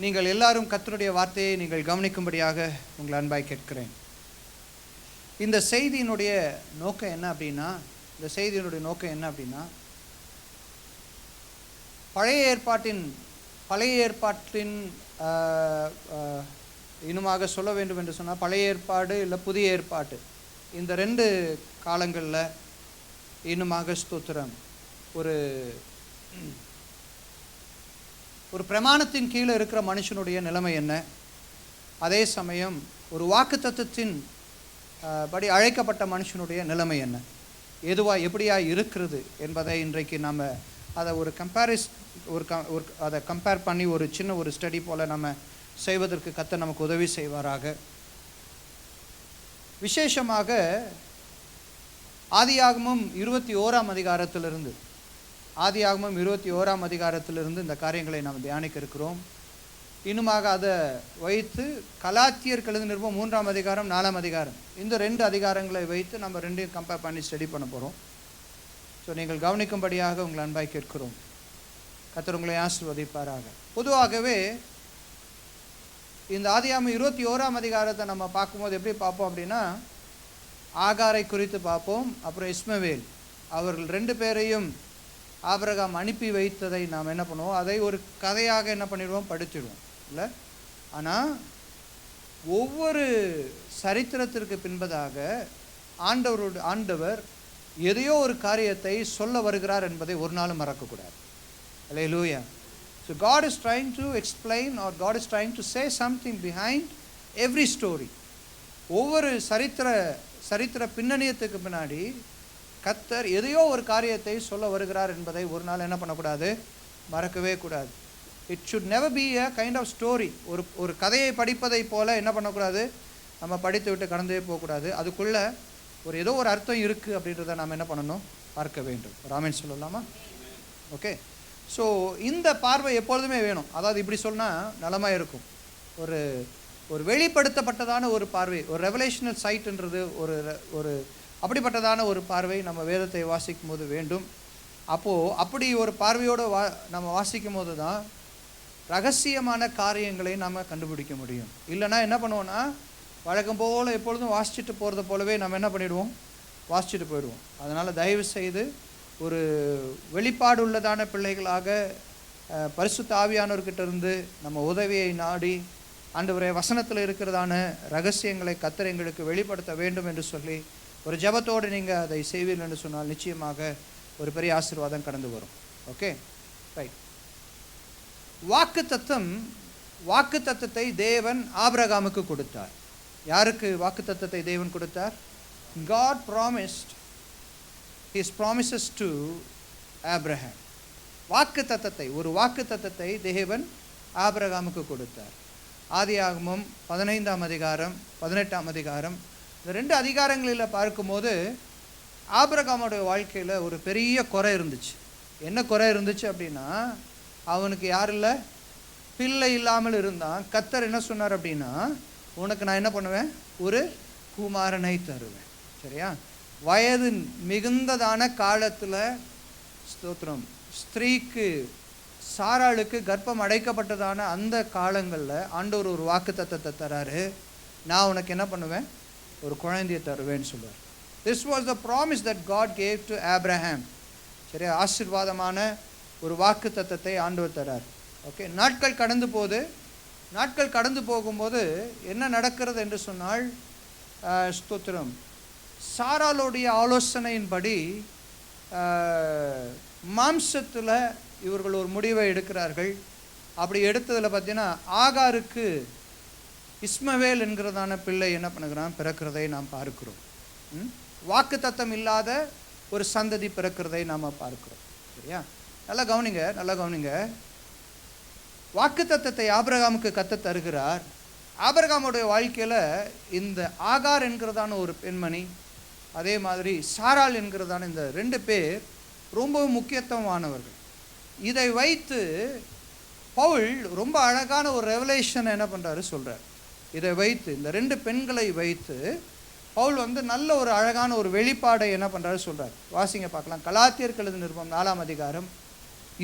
நீங்கள் எல்லாரும் கர்த்தருடைய வார்த்தையை நீங்கள் கவனிக்கும்படியாக உங்கள் அன்பாய் கேட்கிறேன். இந்த செய்தியினுடைய நோக்கம் என்ன அப்படின்னா, பழைய ஏற்பாட்டின் இன்னுமாக சொல்ல வேண்டும் என்று சொன்னால், பழைய ஏற்பாடு இல்லை புதிய ஏற்பாட்டு, இந்த 2 காலங்களில் இன்னுமாக ஸ்தோத்திரம் ஒரு பிரமாணத்தின் கீழே இருக்கிற மனுஷனுடைய நிலைமை என்ன, அதே சமயம் ஒரு வாக்குத்தத்தத்தின் படி அழைக்கப்பட்ட மனுஷனுடைய நிலைமை என்ன, எப்படியா இருக்கிறது என்பதை இன்றைக்கு நாம் அதை அதை கம்பேர் பண்ணி ஒரு சின்ன ஒரு ஸ்டடி போல் நம்ம செய்வதற்கு கர்த்தர் நமக்கு உதவி செய்வாராக. விசேஷமாக ஆதியாகமம் 21ஆம் அதிகாரத்திலிருந்து இந்த காரியங்களை நாம் தியானிக்க இருக்கிறோம். இன்னுமாக அதை வைத்து கலாத்தியர் எழுதின நிருபம் 3ஆம் அதிகாரம் 4ஆம் அதிகாரம், இந்த 2 அதிகாரங்களை வைத்து நம்ம 2ஐயும் கம்பேர் பண்ணி ஸ்டடி பண்ண போகிறோம். ஸோ நீங்கள் கவனிக்கும்படியாக உங்களை அன்பாய் கேட்கிறோம். கர்த்தர் உங்களை ஆசீர்வதிப்பாராக. பொதுவாகவே இந்த ஆதியாகமம் 21ஆம் அதிகாரத்தை நம்ம பார்க்கும்போது எப்படி பார்ப்போம் அப்படின்னா, ஆகாரை குறித்து பார்ப்போம், அப்புறம் இஸ்மவேல் அவர்கள் 2 பேரையும் ஆபிரகாம் அனுப்பி வைத்ததை நாம் என்ன பண்ணுவோம், அதை ஒரு கதையாக என்ன பண்ணிடுவோம், படிச்சிடுவோம் இல்லை. ஆனால் ஒவ்வொரு சரித்திரத்திற்கு பின்பதாக ஆண்டவர் எதையோ ஒரு காரியத்தை சொல்ல வருகிறார் என்பதை ஒரு நாளும் மறக்கக்கூடாது. Hallelujah. So God is trying to explain, or God is trying to say something behind every story. ஒவ்வொரு சரித்திர பின்னணியத்துக்கு பின்னாடி கர்த்தர் எதையோ ஒரு காரியத்தை சொல்ல வருகிறார் என்பதை ஒரு நாள் என்ன பண்ணக்கூடாது, மறக்கவே கூடாது. It should never be a kind of story. ஒரு கதையை படிப்பதை போல என்ன பண்ணக்கூடாது, நம்ம படித்து விட்டு கடந்தே போகக்கூடாது. அதுக்குள்ளே ஏதோ ஒரு அர்த்தம் இருக்குது அப்படின்றத நாம் என்ன பண்ணணும், பார்க்க வேண்டும். ராமன் சொல்லலாமா? ஓகே. ஸோ இந்த பார்வை எப்பொழுதுமே வேணும். அதாவது இப்படி சொன்னால் நலமாக இருக்கும். ஒரு வெளிப்படுத்தப்பட்டதான ஒரு பார்வை, ஒரு ரெவலேஷனல் சைட்ன்றது ஒரு அப்படிப்பட்டதான ஒரு பார்வை நம்ம வேதத்தை வாசிக்கும் போது வேண்டும். அப்படி ஒரு பார்வையோடு நம்ம வாசிக்கும் போது தான் ரகசியமான காரியங்களை நம்ம கண்டுபிடிக்க முடியும். இல்லைன்னா என்ன பண்ணுவோன்னா, வழக்கம் போல் எப்பொழுதும் வாசிச்சுட்டு போகிறத போலவே நம்ம என்ன பண்ணிவிடுவோம், வாசிச்சுட்டு போயிடுவோம். அதனால் தயவு செய்து ஒரு வெளிப்பாடு உள்ளதான பிள்ளைகளாக பரிசுத்த ஆவியானவர்கிட்ட இருந்து நம்ம உதவியை நாடி, ஆண்டவரே வசனத்தில் இருக்கிறதான ரகசியங்களை கர்த்தர் எங்களுக்கு வெளிப்படுத்த வேண்டும் என்று சொல்லி ஒரு ஜெபத்தோடு நீங்கள் அதை செய்வீர்கள் என்று சொன்னால் நிச்சயமாக ஒரு பெரிய ஆசீர்வாதம் கடந்து வரும். Okay, right. வாக்குத்தத்தத்தை தேவன் ஆபிரகாமுக்கு கொடுத்தார். யாருக்கு வாக்குத்தத்தத்தை தேவன் கொடுத்தார்? God promised His promises to Abraham. ஒரு வாக்குத்தத்தத்தை தேவன் ஆபிரகாமுக்கு கொடுத்தார். ஆதியாகமம் 15ஆம் அதிகாரம் 18ஆம் அதிகாரம், இந்த 2 அதிகாரங்களில் பார்க்கும்போது ஆபிரகாமுடைய வாழ்க்கையில் ஒரு பெரிய குறை இருந்துச்சு. என்ன குறை இருந்துச்சு அப்படின்னா, அவனுக்கு யார் இல்லை, பிள்ளை இல்லாமல் இருந்தான். கர்த்தர் என்ன சொன்னார் அப்படின்னா, உனக்கு நான் என்ன பண்ணுவேன், ஒரு குமாரனை தருவேன். சரியா? வயது மிகுந்ததான காலத்தில் ஸ்தோத்திரம், ஸ்திரீக்கு சாராளுக்கு கர்ப்பம் அடைக்கப்பட்டதான அந்த காலங்களில் ஆண்டவர் ஒரு வாக்குத்தத்தத்தை தராரு. நான் உனக்கு என்ன பண்ணுவேன், ஒரு குழந்தையை தருவேன்னு சொல்லுவார். This was the promise that God gave to Abraham. சரியா? ஆசீர்வாதமான ஒரு வாக்குத்தத்தத்தை ஆண்டவர் தரார். ஓகே. நாட்கள் கடந்து போகும்போது என்ன நடக்கிறது என்று சொன்னால், ஸ்தோத்திரம், சாராளுடைய ஆலோசனையின்படி மாம்சத்தில் இவர்கள் ஒரு முடிவை எடுக்கிறார்கள். அப்படி எடுத்ததில் பார்த்தீங்கன்னா, ஆகாருக்கு இஸ்மவேல் என்கிறதான பிள்ளை என்ன பண்ணுகிறான், பிறக்கிறதை நாம் பார்க்கிறோம். வாக்குத்தத்தம் இல்லாத ஒரு சந்ததி பிறக்கிறதை நாம் பார்க்கிறோம். சரியா? நல்லா கவனிங்க. வாக்குத்தத்தத்தை ஆபிரகாமுக்கு கர்த்தர் தருகிறார். ஆபிரகாமுடைய வாழ்க்கையில் இந்த ஆகார் என்கிறதான ஒரு பெண்மணி, அதே மாதிரி சாராள் என்கிறதான இந்த 2 பேர் ரொம்பவும் முக்கியத்துவமானவர்கள். இதை வைத்து பவுல் ரொம்ப அழகான ஒரு ரெவலேஷன் என்ன பண்ணுறாரு சொல்கிறார். இதை வைத்து, இந்த 2 பெண்களை வைத்து பவுல் நல்ல ஒரு அழகான ஒரு வெளிப்பாடை என்ன பண்ணுறாரு சொல்கிறார். வாசிங்க பார்க்கலாம். கலாத்தியர் எழுதின நிருபம் 4ஆம் அதிகாரம்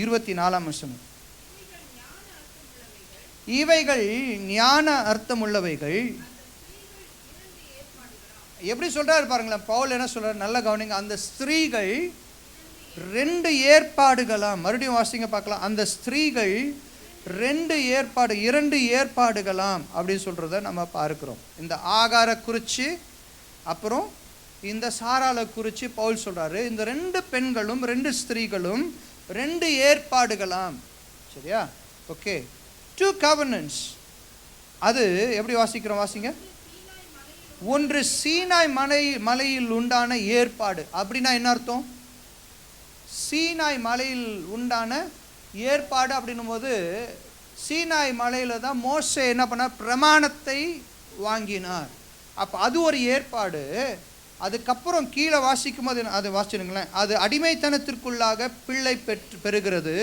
24ஆம் வசனம். இவைகள் ஞான அர்த்தம் உள்ளவைகள். எப்படி சொல்றாரு பாருங்களேன் பவுல், என்ன சொல்றாரு நல்ல கவனிங்க. அந்த ஸ்திரீகள் 2 ஏற்பாடுகளாம். மறுபடியும் வாசிங்க பார்க்கலாம். அந்த ஸ்திரீகள் 2 ஏற்பாடுகளாம் அப்படின்னு சொல்றத நம்ம பார்க்கிறோம். இந்த ஆகார குறிச்சு அப்புறம் இந்த சாராளை குறித்து பவுல் சொல்றாரு. இந்த 2 பெண்களும் 2 ஸ்திரீகளும் 2 ஏற்பாடுகளாம். சரியா? ஓகே. 2 covenants. அது எப்படி வாசிக்கிறோம்? வாசிங்க. ஒன்று சீனாய் மலையில் உண்டான ஏற்பாடு. அப்படின்னா என்ன அர்த்தம்? சீனாய் மலையில் உண்டான ஏற்பாடு அப்படின்னும் போது, சீனாய் மலையில் தான் மோசே என்ன பண்ணார்? பிரமாணத்தை வாங்கினார். அப்போ அது ஒரு ஏற்பாடு. அதுக்கப்புறம் கீழே வாசிக்கும் போது அது வாசிச்சுங்களேன், அது அடிமைத்தனத்திற்குள்ளாக பிள்ளை பெறுகிறது,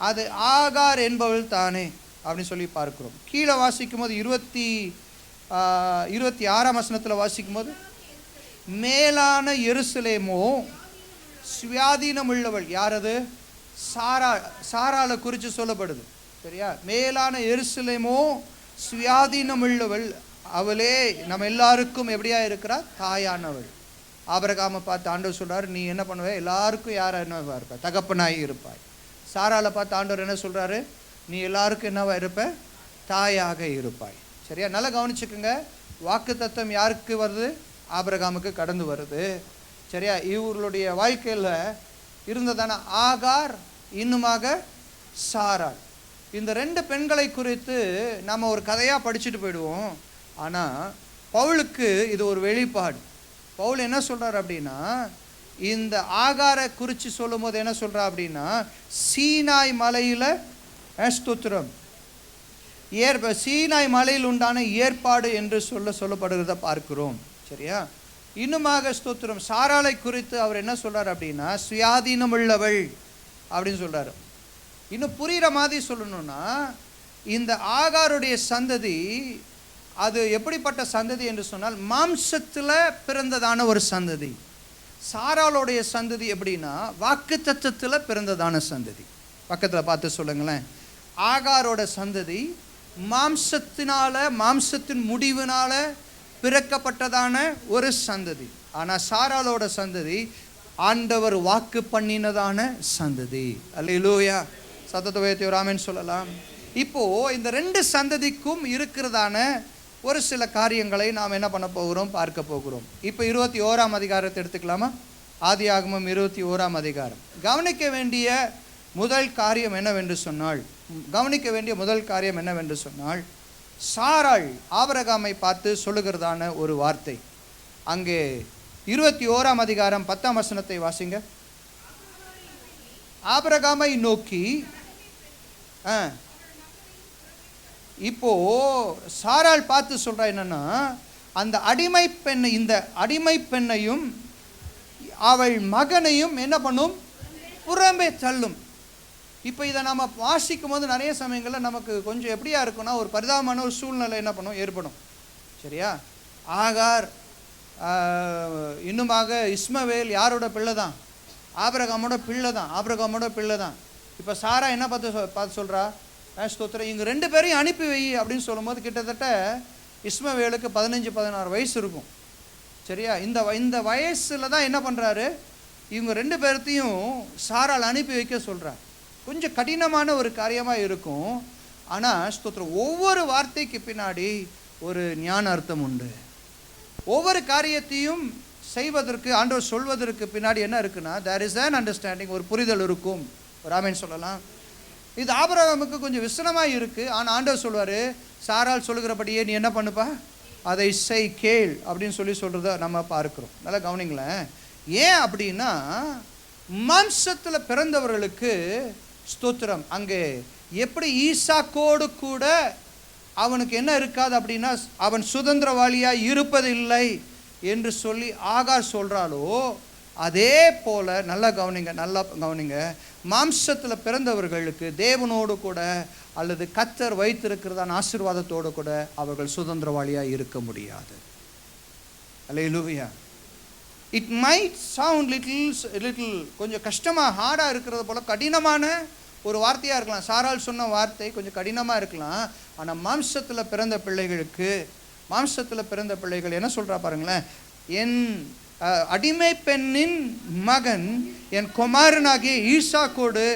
அது ஆகார் என்பவள் தானே அப்படின்னு சொல்லி பார்க்கிறோம். கீழே வாசிக்கும் போது 26ஆம் வசனத்தில் வாசிக்கும் போது, மேலான எருசலேமோ சுயாதீனம் உள்ளவள். யார் அது? சாராளை குறித்து சொல்லப்படுது. சரியா? மேலான எருசலேமோ சுயாதீனம் உள்ளவள், அவளே நம்ம எல்லாருக்கும் எப்படியா இருக்கிறா? தாயானவள். ஆபிரகாமை பார்த்து ஆண்டவர் சொல்றாரு, நீ என்ன பண்ணுவ? எல்லாருக்கும் யாரா என்னவா இருப்ப? தகப்பனாய் இருப்பாய். சாராளை பார்த்து ஆண்டவர் என்ன சொல்றாரு? நீ எல்லாருக்கும் என்னவா இருப்ப? தாயாக இருப்பாய். சரியா? நல்லா கவனிச்சுக்குங்க. வாக்கு தத்தம் யாருக்கு வருது? ஆபிரகாமுக்கு கடந்து வருது. சரியா? இவர்களுடைய வாழ்க்கையில் இருந்ததான ஆகார், இன்னுமாக சாராள். இந்த 2 பெண்களை குறித்து நம்ம ஒரு கதையாக படிச்சுட்டு போயிடுவோம். ஆனால் பவுலுக்கு இது ஒரு வெளிப்பாடு. பவுல் என்ன சொல்கிறார் அப்படின்னா, இந்த ஆகாரை குறித்து சொல்லும் போது என்ன சொல்கிறா அப்படின்னா, சீனாய் மலையில் ஸ்தோத்திரம் சீனாய் மலையில் உண்டான ஏற்பாடு என்று சொல்லப்படுகிறத பார்க்கிறோம். சரியா? இன்னுமாக ஸ்தோத்திரம் சாராளை குறித்து அவர் என்ன சொல்கிறார் அப்படின்னா, சுயாதீனம் உள்ளவள் அப்படின்னு சொல்கிறார். இன்னும் புரிகிற மாதிரி சொல்லணும்னா, இந்த ஆகாருடைய சந்ததி அது எப்படிப்பட்ட சந்ததி என்று சொன்னால், மாம்சத்தில் பிறந்ததான ஒரு சந்ததி. சாராளுடைய சந்ததி எப்படின்னா, வாக்குத்தத்தத்தில் பிறந்ததான சந்ததி. பக்கத்தில் பார்த்து சொல்லுங்களேன். ஆகாரோட சந்ததி மாம்சத்தின் முடிவினால பிறக்கப்பட்டதான ஒரு சந்ததி. ஆனால் சாராளோட சந்ததி ஆண்டவர் வாக்கு பண்ணினதான சந்ததி. அல்லேலூயா. சத்தத்தை உயர்த்தி ஒரு ஆமென் சொல்லலாம். இப்போ இந்த 2 சந்ததிக்கும் இருக்கிறதான ஒரு சில காரியங்களை நாம் என்ன பண்ண போகிறோம்? பார்க்க போகிறோம். இப்போ 21ஆம் அதிகாரத்தை எடுத்துக்கலாமா? ஆதியாகமம் 21ஆம் அதிகாரம். கவனிக்க வேண்டிய முதல் காரியம் என்னவென்று சொன்னால், சாராள் ஆபிரகாமை பார்த்து சொல்லுகிறதான ஒரு வார்த்தை. அங்கே 21ஆம் அதிகாரம் 10ஆம் வசனத்தை வாசிங்க. ஆபிரகாமை நோக்கி, இப்போ சாராள் பார்த்து சொல்றா என்னன்னா, அந்த இந்த அடிமை பெண்ணையும் அவள் மகனையும் என்ன பண்ணும்? புறம்பே தள்ளும். இப்போ இதை நம்ம வாசிக்கும் போது நிறைய சமயங்களில் நமக்கு கொஞ்சம் எப்படியா இருக்குன்னா, ஒரு பரிதாபமான ஒரு சூழ்நிலை என்ன பண்ணும்? ஏற்படும். சரியா? ஆகார் இன்னுமாக இஸ்மவேல் யாரோட பிள்ளை தான்? ஆபிரகாமோட பிள்ளை தான். இப்போ சாரா என்ன பார்த்து சொல்கிறா? ஸ்தோத்திரம், இவங்க 2 பேரையும் அனுப்பி வை அப்படின்னு சொல்லும்போது கிட்டத்தட்ட இஸ்மவேலுக்கு 15-16 வயசு இருக்கும். சரியா? இந்த வயசில் தான் என்ன பண்ணுறாரு? இவங்க 2 பேர்த்தையும் சாரால் அனுப்பி வைக்க சொல்கிறார். கொஞ்சம் கடினமான ஒரு காரியமாக இருக்கும். ஆனால் ஸ்தோத்திரம், ஒவ்வொரு வார்த்தைக்கு பின்னாடி ஒரு ஞான அர்த்தம் உண்டு. ஒவ்வொரு காரியத்தையும் செய்வதற்கு, ஆண்டவர் சொல்வதற்கு பின்னாடி என்ன இருக்குன்னா, தேர் இஸ் an அண்டர்ஸ்டாண்டிங், ஒரு புரிதல் இருக்கும். ஒரு ஆமென் சொல்லலாம். இது ஆபிரகாமுக்கு கொஞ்சம் விசனமாக இருக்குது. ஆனால் ஆண்டவர் சொல்வார், சாரால் சொல்லுகிறபடியே நீ என்ன பண்ணுப்பா? அதை செய், கேள் அப்படின்னு சொல்கிறத நம்ம பார்க்குறோம். நல்லா கவனிங்களேன். ஏன் அப்படின்னா, மாம்சத்தில் பிறந்தவர்களுக்கு ஸ்தோத்திரம் அங்கே எப்படி ஈசாக்கோடு கூட அவனுக்கு என்ன இருக்காது அப்படின்னா, அவன் சுதந்திரவாளியாக இருப்பதில்லை என்று சொல்லி ஆகார் சொல்கிறாலோ, அதே போல் நல்லா கவனிங்க, மாம்சத்தில் பிறந்தவர்களுக்கு தேவனோடு கூட அல்லது கர்த்தர் வைத்திருக்கிறதான ஆசீர்வாதத்தோடு கூட அவர்கள் சுதந்திரவாளியாக இருக்க முடியாது. அல்லேலூயா. இட் மைட் சவுண்ட் லிட்டில் கொஞ்சம் கஷ்டமாக, ஹார்டாக இருக்கிறது போல் கடினமான ஒரு வார்த்தையாக இருக்கலாம். சாராள் சொன்ன வார்த்தை கொஞ்சம் கடினமாக இருக்கலாம். ஆனால் மாம்சத்தில் பிறந்த பிள்ளைகள் என்ன சொல்கிறா பாருங்களேன், என் அடிமை பெண்ணின் மகன் என் குமாரனாகிய ஈசாக்கோடு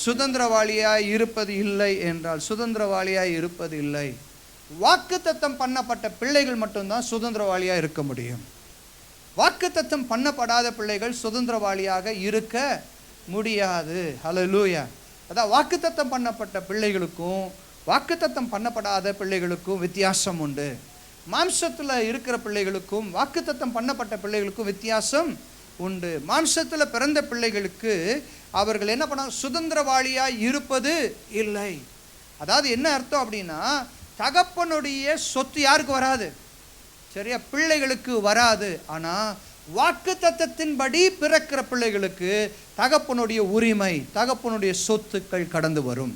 சுதந்திரவாளியாய் இருப்பது இல்லை என்றால், சுதந்திரவாளியாய் இருப்பது இல்லை. வாக்குத்தத்தம் பண்ணப்பட்ட பிள்ளைகள் மட்டும்தான் சுதந்திரவாளியாக இருக்க முடியும். வாக்குத்தத்தம் பண்ணப்படாத பிள்ளைகள் சுதந்திரவாளியாக இருக்க முடியாது. ஹல்லேலூயா. அதான் வாக்குத்தத்தம் பண்ணப்பட்ட பிள்ளைகளுக்கும் வாக்குத்தத்தம் பண்ணப்படாத பிள்ளைகளுக்கும் வித்தியாசம் உண்டு. மாம்சத்தில் இருக்கிற பிள்ளைகளுக்கும் வாக்குத்தத்தம் பண்ணப்பட்ட பிள்ளைகளுக்கும் வித்தியாசம் உண்டு. மாம்சத்தில் பிறந்த பிள்ளைகளுக்கு அவர்கள் என்ன பண்ண, சுதந்திரவாளியாக இருப்பது இல்லை. அதாவது என்ன அர்த்தம் அப்படின்னா, தகப்பனுடைய சொத்து யாருக்கு வராது, சரியா, பிள்ளைகளுக்கு வராது. ஆனால் வாக்குத்தத்தத்தின்படி பிறக்கிற பிள்ளைகளுக்கு தகப்பனுடைய உரிமை, தகப்பனுடைய சொத்துக்கள் கடந்து வரும்.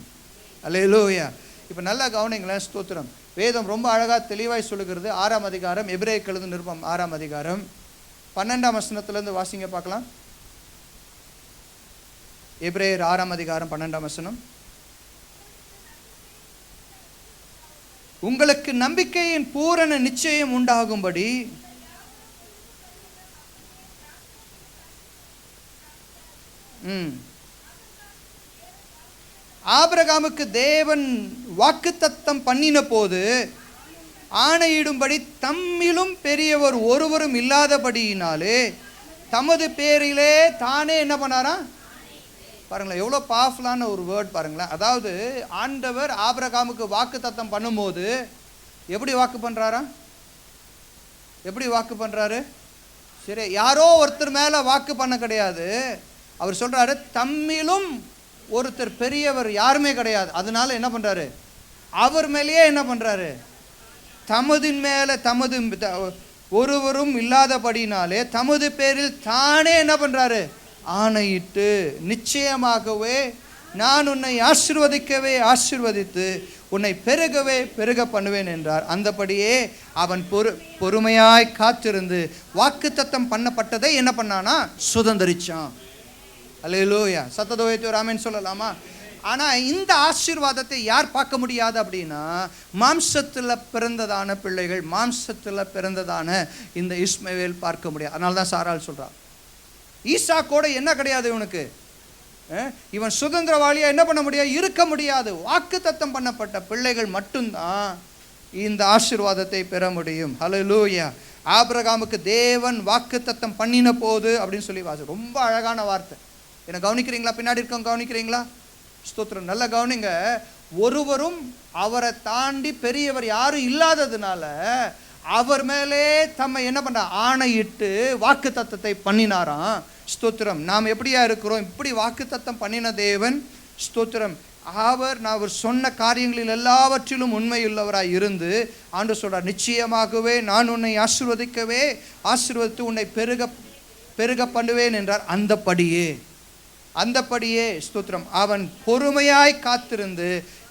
அல்லேலூயா. இப்போ நல்லா கவனிங்களேன். ஸ்தோத்திரம். வேதம் ரொம்ப அழகாக தெளிவாய் சொல்லுகிறது. 6ஆம் அதிகாரம், எபிரேயருக்கு எழுதின நிருபம் 6ஆம் அதிகாரம் 12ஆம் வசனத்திலிருந்து வாசிங்க பார்க்கலாம். எபிரேயர் 6ஆம் அதிகாரம் 12ஆம் வசனம். உங்களுக்கு நம்பிக்கையின் பூரண நிச்சயம் உண்டாகும்படி ஆபிரகாமுக்கு தேவன் வாக்குத்தத்தம் பண்ணின போது ஆணையிடும்படி தம்மிலும் பெரியவர் ஒருவரும் இல்லாதபடியினாலே தமது பேரிலே தானே என்ன பண்ணாரா பாருங்களேன். எவ்வளோ பவர்ஃபுல்லான ஒரு வேர்ட் பாருங்களேன். அதாவது ஆண்டவர் ஆபிரகாமுக்கு வாக்குத்தத்தம் பண்ணும்போது எப்படி வாக்கு பண்ணுறாரா, எப்படி வாக்கு பண்ணுறாரு, சரி, யாரோ ஒருத்தர் மேலே வாக்கு பண்ண கிடையாது. அவர் சொல்கிறாரு, தம்மிலும் ஒருத்தர் பெரியவர் யாருமே கிடையாது. அதனால என்ன பண்ணுறாரு, அவர் மேலேயே என்ன பண்ணுறாரு, தமதின் மேலே தமது ஒருவரும் இல்லாதபடினாலே தமது பேரில் தானே என்ன பண்ணுறாரு, ஆணையிட்டு நிச்சயமாகவே நான் உன்னை ஆசீர்வதித்து உன்னை பெருக பண்ணுவேன் என்றார். அந்தபடியே அவன் பொறுமையாய் காத்திருந்து வாக்குத்தத்தம் பண்ணப்பட்டதை என்ன பண்ணானா, சுதந்திரிச்சான். அல்லேலூயா. சத்ததோயத்தை ஒரு ஆமென் சொல்லலாமா? ஆனால் இந்த ஆசீர்வாதத்தை யார் பார்க்க முடியாது அப்படின்னா, மாம்சத்தில் பிறந்ததான பிள்ளைகள், மாம்சத்தில் பிறந்ததான இந்த இஸ்மவேல் பார்க்க முடியாது. அதனால தான் சாராள் சொல்கிறார், ஈசாக்கோட என்ன கிடையாது இவனுக்கு, இவன் சுதந்திரவாளியாக என்ன பண்ண முடியாது, இருக்க முடியாது. வாக்குத்தத்தம் பண்ணப்பட்ட பிள்ளைகள் மட்டும்தான் இந்த ஆசீர்வாதத்தை பெற முடியும். ஹல்லேலூயா. ஆபிரகாமுக்கு தேவன் வாக்குத்தத்தம் பண்ணின போது அப்படின்னு சொல்லி வாசி, ரொம்ப அழகான வார்த்தை. என்ன கவனிக்கிறீங்களா, பின்னாடி இருக்கவங்க கவனிக்கிறீங்களா? ஸ்தோத்திரம். நல்ல கவனிங்க. ஒருவரும் அவரை தாண்டி பெரியவர் யாரும் இல்லாததுனால அவர் மேலே தம்மை என்ன பண்ண, ஆணையிட்டு வாக்கு தத்தத்தை பண்ணினாராம். ஸ்தோத்திரம். நாம் எப்படியா இருக்கிறோம், இப்படி வாக்கு தத்தம் பண்ணின தேவன். ஸ்தோத்திரம். அவர் சொன்ன காரியங்களில் எல்லாவற்றிலும் உண்மையுள்ளவராய் இருந்து ஆண்டவர் சொல்றார், நிச்சயமாகவே நான் உன்னை ஆசீர்வதித்து உன்னை பெருக பண்ணுவேன் என்றார். அந்தபடியே ஸ்தோத்திரம், அவன் பொறுமையாய் காத்திருந்து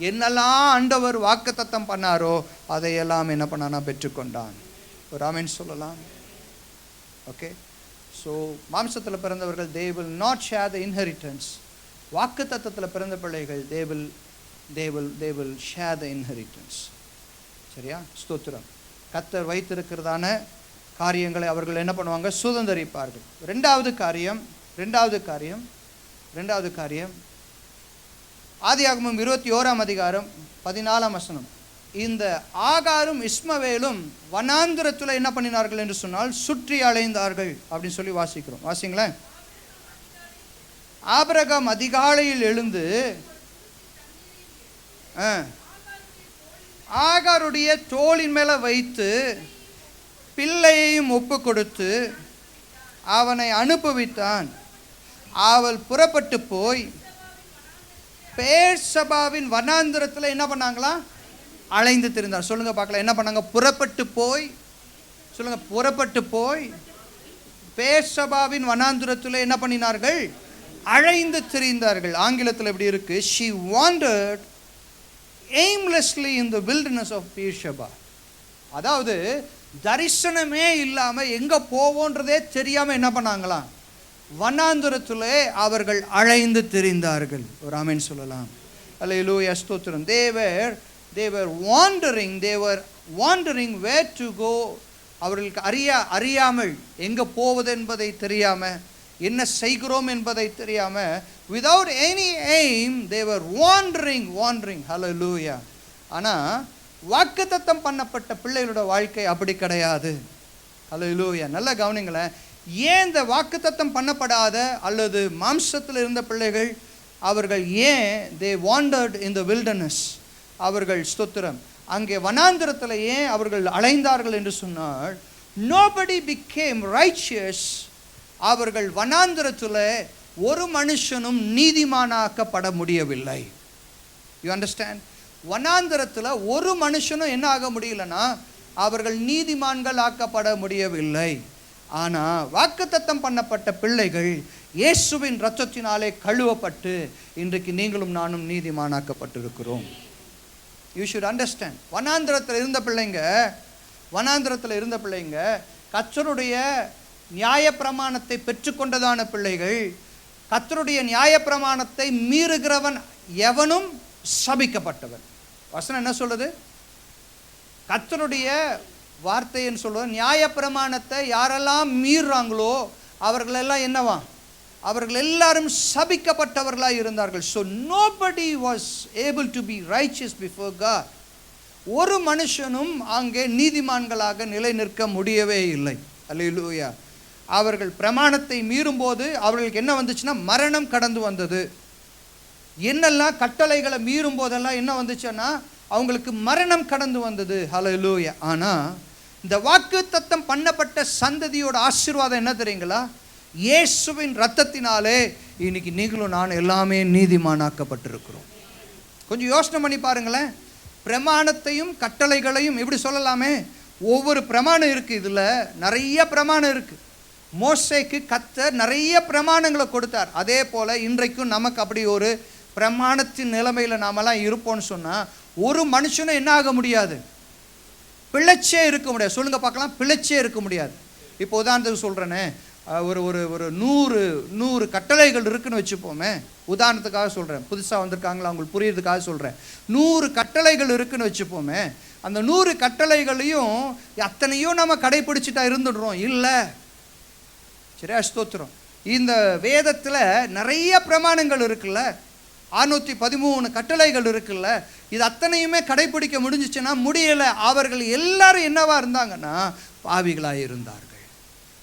என்னெல்லாம் ஆண்டவர் வாக்குத்தத்தம் பண்ணாரோ அதையெல்லாம் என்ன பண்ணானா, பெற்றுக்கொண்டான். ஒரு ஆமென் சொல்லலாம். ஓகே. ஸோ மாம்சத்தில் பிறந்தவர்கள் they will not share the inheritance. வாக்குத்தத்தத்தில் பிறந்த பிள்ளைகள் they will share the inheritance. சரியா? ஸ்தோத்திரம். கர்த்தர் வைத்திருக்கிறதான காரியங்களை அவர்கள் என்ன பண்ணுவாங்க, சுதந்தரிப்பார்கள். ரெண்டாவது காரியம் ஆதியாகமம் 21ஆம் அதிகாரம் 14ஆம் வசனம். இந்த ஆகாரும் இஸ்மவேலும் வனாந்திரத்தில் என்ன பண்ணினார்கள் என்று சொன்னால் சுற்றி அலைந்தார்கள் அப்படின்னு சொல்லி வாசிக்கிறோம். வாசிங்களேன். ஆபிரகாம் அதிகாலையில் எழுந்து ஆகாருடைய தோளின் மேலே வைத்து பிள்ளையையும் ஒப்பு கொடுத்து அவனை அனுபவித்தான். அவள் புறப்பட்டு போய் பேர்சபாவின் வனாந்திரத்தில் என்ன பண்ணாங்களா, அலைந்து திரிந்தார். சொல்லுங்க பார்க்கலாம், என்ன பண்ணாங்க, புறப்பட்டு போய் பேர்சபாவின் வனாந்திரத்தில் என்ன பண்ணினார்கள், அலைந்து திரிந்தார்கள். ஆங்கிலத்தில் எப்படி இருக்கு, she wandered aimlessly in the wilderness of Beersheba. அதாவது தரிசனமே இல்லாமல் எங்கே போவோன்றதே தெரியாமல் என்ன பண்ணாங்களாம், வனாந்தரத்திலே அவர்கள் அலைந்து திரிந்தார்கள். ஒரு ஆமென் சொல்லலாம். அல்லேலூயா, ஸ்தோத்திரம். they were wandering where to go. அவர்களுக்கு அறியாமல் எங்கே போவது என்பதை தெரியாம, என்ன செய்கிறோம் என்பதை தெரியாம, without any aim they were wandering. hallelujah. ஆனா வாக்குத்தத்தம் பண்ணப்பட்ட பிள்ளைகளோட வாழ்க்கை அப்படி கிடையாது. ஹல்லேலூயா. நல்லா கவனிங்களேன். ஏன் இந்த வாக்குத்தத்தம் பண்ணப்படாத அல்லது மாம்சத்தில் இருந்த பிள்ளைகள் அவர்கள் ஏன் they wandered in the wilderness, அவர்கள் ஸ்தோத்திரம் அங்கே வனாந்திரத்தில் ஏன் அவர்கள் அலைந்தார்கள் என்று சொன்னால், nobody became righteous. அவர்கள் வனாந்திரத்தில் ஒரு மனுஷனும் நீதிமானாக்கப்பட முடியவில்லை. You understand? வனாந்திரத்தில் ஒரு மனுஷனும் என்ன ஆக முடியலன்னா அவர்கள் நீதிமான்கள் ஆக்கப்பட முடியவில்லை. ஆனால் வாக்குத்தத்தம் பண்ணப்பட்ட பிள்ளைகள் இயேசுவின் இரத்தத்தினாலே கழுவப்பட்டு இன்றைக்கு நீங்களும் நானும் நீதிமானாக்கப்பட்டிருக்கிறோம். You should understand. வனாந்திரத்தில் இருந்த பிள்ளைங்க கர்த்தருடைய நியாயப்பிரமாணத்தை பெற்றுக்கொண்டதான பிள்ளைகள். கர்த்தருடைய நியாயப்பிரமாணத்தை மீறுகிறவன் எவனும் சபிக்கப்பட்டவன். வசனம் என்ன சொல்லுது? கர்த்தருடைய வார்த்தைன்னு சொல்லுவது, நியாயப்பிரமாணத்தை யாரெல்லாம் மீறுறாங்களோ அவர்களெல்லாம் என்னவா? அவர்கள் எல்லாரும் சபிக்கப்பட்டவர்களாக இருந்தார்கள். So nobody was able to be righteous before God. ஒரு மனுஷனும் அங்கே நீதிமான்களாக நிலை நிற்க முடியவே இல்லை. அல்லேலூயா. அவர்கள் பிரமாணத்தை மீறும்போது அவர்களுக்கு என்ன வந்துச்சுன்னா மரணம் கடந்து வந்தது. என்னெல்லாம் கட்டளைகளை மீறும் போதெல்லாம் என்ன வந்துச்சுன்னா அவங்களுக்கு மரணம் கடந்து வந்தது. ஹல்லேலூயா. ஆனால் இந்த வாக்குத்தத்தம் பண்ணப்பட்ட சந்ததியோட ஆசீர்வாதம் என்ன தெரியுங்களா? இயேசுவின் இரத்தத்தினாலே இன்னைக்கு நீங்களும் நான் எல்லாமே நீதிமானாக்கப்பட்டிருக்கிறோம். கொஞ்சம் யோசனை பண்ணி பாருங்களேன். பிரமாணத்தையும் கட்டளைகளையும் எப்படி சொல்லலாமே, ஒவ்வொரு பிரமாணம் இருக்குது. இதில் நிறைய பிரமாணம் இருக்குது. மோசேக்கு கர்த்தர் நிறைய பிரமாணங்களை கொடுத்தார். அதே போல் இன்றைக்கும் நமக்கு அப்படி ஒரு பிரமாணத்தின் நிலைமையில் நாமெல்லாம் இருப்போம்னு சொன்னால் ஒரு மனுஷனும் என்ன ஆக முடியாது? பிழைச்சே இருக்க முடியாது. சொல்லுங்கள் பார்க்கலாம். பிழைச்சே இருக்க முடியாது. இப்போ உதாரணத்துக்கு சொல்கிறேனே, ஒரு ஒரு ஒரு 100 கட்டளைகள் இருக்குன்னு வச்சுப்போமே. உதாரணத்துக்காக சொல்கிறேன், புதுசாக வந்திருக்காங்களா அவங்களுக்கு புரியுறதுக்காக சொல்கிறேன். 100 கட்டளைகள் இருக்குன்னு வச்சுப்போமே. அந்த 100 கட்டளைகளையும் அத்தனையும் நம்ம கடைப்பிடிச்சிட்டா இருந்துடுறோம்? இல்லை. சரியா? ஸ்தோத்திரம். இந்த வேதத்தில் நிறைய பிரமாணங்கள் இருக்குல்ல, 613 கட்டளைகள் இருக்குல்ல, இது அத்தனையுமே கடைப்பிடிக்க முடிஞ்சிச்சுன்னா முடியலை. அவர்கள் எல்லாரும் என்னவா இருந்தாங்கன்னா பாவிகளாக இருந்தார்கள்.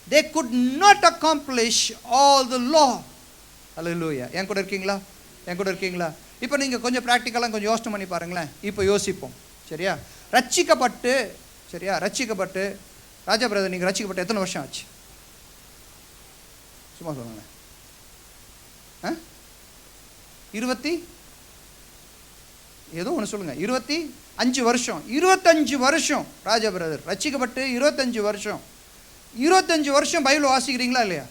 they could not accomplish all the law. Hallelujah. என் கூட இருக்கீங்களா? இப்போ நீங்கள் கொஞ்சம் ப்ராக்டிக்கலாக கொஞ்சம் யோசனை பண்ணி பாருங்களேன். இப்போ யோசிப்போம். சரியா? ரட்சிக்கப்பட்டு ராஜா பிரதர், நீங்கள் ரட்சிக்கப்பட்டு எத்தனை வருஷம் ஆச்சு? சும்மா சொல்லுங்களேன். 20 ஏதோ ஒன்று சொல்லுங்கள். 25 வருஷம். 25 வருஷம் ராஜா பிரதர் ரட்சிக்கப்பட்டு 25 வருஷம். 25 வருஷம் பைபிள் வாசிக்கிறீங்களா இல்லையா?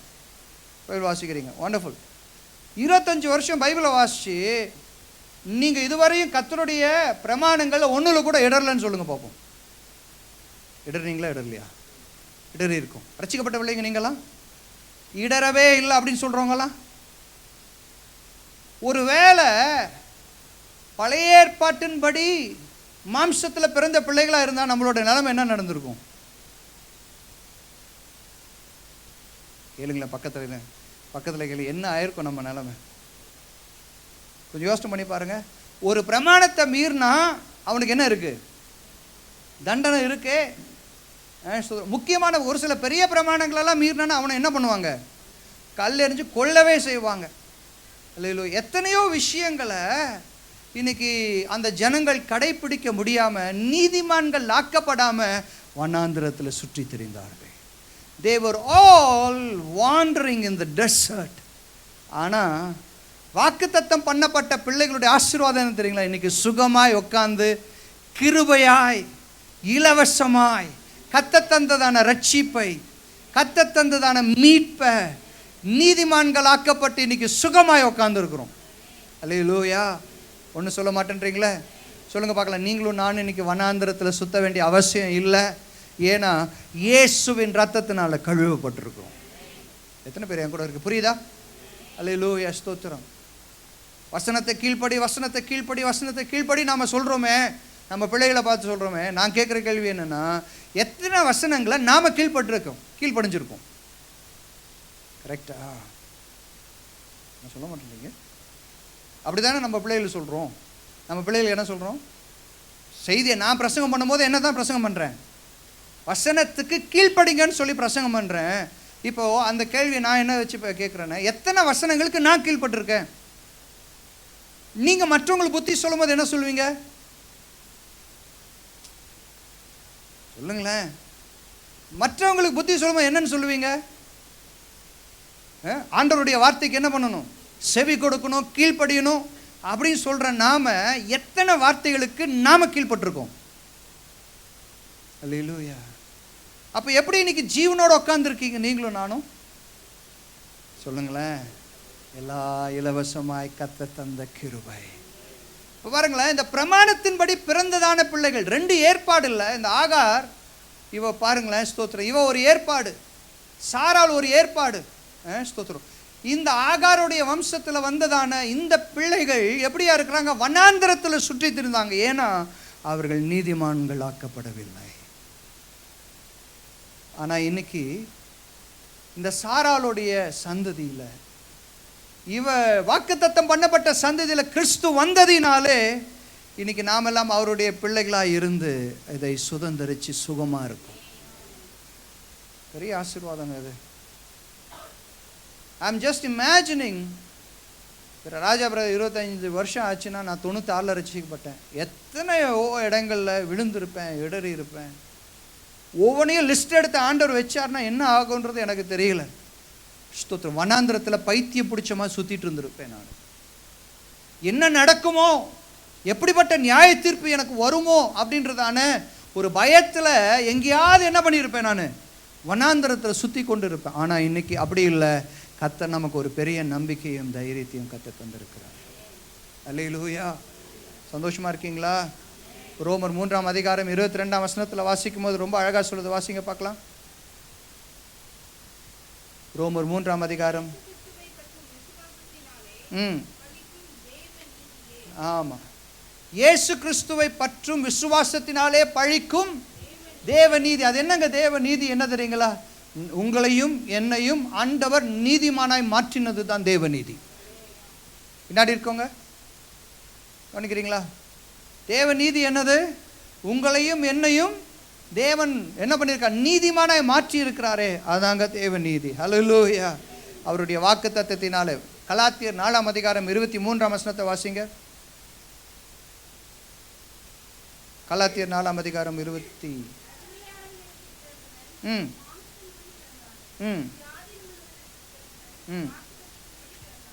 பைபிள் வாசிக்கிறீங்க. வண்டர்ஃபுல். 25 வருஷம் பைபிளை வாசித்து நீங்கள் இதுவரையும் கர்த்தருடைய பிரமாணங்களில் ஒன்றில் கூட இடரலன்னு சொல்லுங்கள் பார்ப்போம். இடறீங்களா இடரலையா? இடறி இருக்கும். ரட்சிக்கப்பட்ட பிள்ளைங்க நீங்களாம் இடரவே இல்லை அப்படின்னு சொல்கிறவங்களாம். ஒருவேளை பழைய ஏற்பாட்டின்படி மாம்சத்தில் பிறந்த பிள்ளைகளாக இருந்தால் நம்மளோட நிலைமை என்ன நடந்திருக்கும்? கேளுங்களேன். பக்கத்தில் கேளு, என்ன ஆயிருக்கும் நம்ம நிலைமை? கொஞ்சம் யோசனை பண்ணி பாருங்க. ஒரு பிரமாணத்தை மீறினா அவனுக்கு என்ன இருக்கு? தண்டனை இருக்கு. முக்கியமான ஒரு சில பெரிய பிரமாணங்களெல்லாம் மீறினா அவனை என்ன பண்ணுவாங்க? கல் எறிஞ்சு கொல்லவே செய்வாங்க. இல்லை, எத்தனையோ விஷயங்களை இன்னைக்கு அந்த ஜனங்கள் கடைப்பிடிக்க முடியாமல், நீதிமான்கள் ஆக்கப்படாமல் வனாந்திரத்தில் சுற்றி திரிந்தார்கள். They were all wandering in the desert. ஆனால் வாக்குத்தத்தம் பண்ணப்பட்ட பிள்ளைகளுடைய ஆசீர்வாதம் என்ன தெரியுங்களா? இன்னைக்கு சுகமாய் உட்கார்ந்து கிருபையாய் இலவசமாய் கத்தத்தந்ததான ரட்சிப்பை, கத்தத்தந்ததான மீட்பை, நீதிமான்கள் ஆக்கப்பட்டு இன்னைக்கு சுகமாய் உட்கார்ந்துருக்கிறோம். அல்லேலூயா. ஒன்றும் சொல்ல மாட்டேன்றீங்களே? சொல்லுங்கள் பார்க்கலாம். நீங்களும் நானும் இன்னைக்கு வனாந்திரத்தில் சுத்த வேண்டிய அவசியம் இல்லை. ஏன்னா இயேசுவின் ரத்தத்தினால கழுவப்பட்டிருக்கிறோம். எத்தனை பேர் என் கூட இருக்கு? புரியுதா? அல்லேலூயா, ஸ்தோத்திரம். வசனத்தை கீழ்ப்படி, வசனத்தை கீழ்ப்படி, வசனத்தை கீழ்ப்படி நாம் சொல்கிறோமே, நம்ம பிள்ளைகளை பார்த்து சொல்கிறோமே. நான் கேட்குற கேள்வி என்னென்னா, எத்தனை வசனங்களை நாம் கீழ்ப்படிஞ்சிருக்கோம்? கரெக்டா? நான் சொல்ல மாட்டேங்க. அப்படி தானே நம்ம பிள்ளைகள் சொல்கிறோம். நம்ம பிள்ளைகள் என்ன சொல்கிறோம்? செய்தியை நான் பிரசங்கம் பண்ணும்போது என்ன தான் பிரசங்கம் பண்ணுறேன்? வசனத்துக்கு கீழ்ப்படிங்கன்னு சொல்லி பிரசங்கம் பண்ணுறேன். இப்போது அந்த கேள்வியை நான் என்ன வச்சு இப்போ கேட்குறேன்னா, எத்தனை வசனங்களுக்கு நான் கீழ்ப்பட்டிருக்கேன்? நீங்கள் மற்றவங்களுக்கு புத்தி சொல்லும் போது என்ன சொல்லுவீங்க? சொல்லுங்களேன். மற்றவங்களுக்கு புத்தி சொல்லும்போது என்னன்னு சொல்லுவீங்க? ஆண்டவருடைய வார்த்தைக்கு என்ன பண்ணணும்? செவி கொடுக்கணும், கீழ்ப்படியணும் அப்படின்னு சொல்கிற நாம எத்தனை வார்த்தைகளுக்கு நாம கீழ்ப்பட்டிருக்கோம்? அல்லேலூயா. அப்போ எப்படி இன்னைக்கு ஜீவனோட உட்காந்துருக்கீங்க நீங்களும் நானும்? சொல்லுங்களேன். எல்லா இலவசமாய் கத்த தந்த கிருபை. இப்போ பாருங்களேன், இந்த பிரமாணத்தின்படி பிறந்ததான பிள்ளைகள் 2 ஏற்பாடு இல்லை. இந்த ஆகார் இவ பாருங்களேன், ஸ்தோத்திரம், இவ ஒரு ஏற்பாடு, சாராள் ஒரு ஏற்பாடு. ஸ்தோத்திரம். இந்த ஆகாருடைய வம்சத்தில் வந்ததான இந்த பிள்ளைகள் எப்படியா இருக்கிறாங்க? வனாந்திரத்தில் சுற்றி திரிந்தாங்க. ஏன்னா அவர்கள் நீதிமான்கள் ஆக்கப்படவில்லை. ஆனால் இன்னைக்கு இந்த சாராளுடைய சந்ததியில், இவ வாக்குத்தத்தம் பண்ணப்பட்ட சந்ததியில் கிறிஸ்து வந்ததினாலே இன்னைக்கு நாமெல்லாம் அவருடைய பிள்ளைகளாக இருந்து இதை சுதந்திரிச்சு சுகமாக இருக்கும். பெரிய ஆசீர்வாதங்க இது. I am just imagining. Raja brother 25 வருஷம் ஆச்சுன்னா, நான் 96 ரசிக்கப்பட்டேன். எத்தனையோ இடங்களில் விழுந்திருப்பேன், இடறி இருப்பேன். ஒவ்வொன்றையும் லிஸ்ட் எடுத்து ஆண்டவர் வச்சார்னா என்ன ஆகுன்றது எனக்கு தெரியல. ஸ்தோத்திரம். வனாந்திரத்தில் பைத்தியம் பிடிச்ச மாதிரி சுற்றிட்டு இருந்திருப்பேன். நான் என்ன நடக்குமோ, எப்படிப்பட்ட நியாய தீர்ப்பு எனக்கு வருமோ அப்படின்றதான ஒரு பயத்தில் எங்கேயாவது என்ன பண்ணியிருப்பேன்? நான் வனாந்திரத்தில் சுற்றி கொண்டு இருப்பேன். ஆனால் இன்னைக்கு அப்படி இல்லை. கர்த்தர் நமக்கு ஒரு பெரிய நம்பிக்கையும் தைரியத்தையும் கர்த்தர் தந்திருக்கிறார். அல்லேலூயா. சந்தோஷமா இருக்கீங்களா? ரோமர் 3ஆம் அதிகாரம் 22ஆம் வசனத்தில் வாசிக்கும் போது ரொம்ப அழகாக சொல்லுது. வாசிங்க பார்க்கலாம். ரோமர் 3ஆம் அதிகாரம். ஆமாம். இயேசு கிறிஸ்துவை பற்றும் விசுவாசத்தினாலே பழிக்கும் தேவ நீதி. அது என்னங்க தேவ நீதி? என்ன தெரியுங்களா? உங்களையும் என்னையும் ஆண்டவர் நீதிமானாய் மாற்றினது தான் தேவ நீதி. பின்னாடி இருக்கோங்க, கவனிக்கிறீங்களா? தேவ நீதி என்னது? உங்களையும் என்னையும் தேவன் என்ன பண்ணியிருக்கார்? நீதிமானாய் மாற்றி இருக்கிறாரே, அதாங்க தேவ நீதி. ஹல்லேலூயா. அவருடைய வாக்குத்தத்தத்தினாலே. கலாத்தியர் 4ஆம் அதிகாரம் 23ஆம் வசனத்தை வாசிங்க. கலாத்தியர் 4ஆம் அதிகாரம் 20.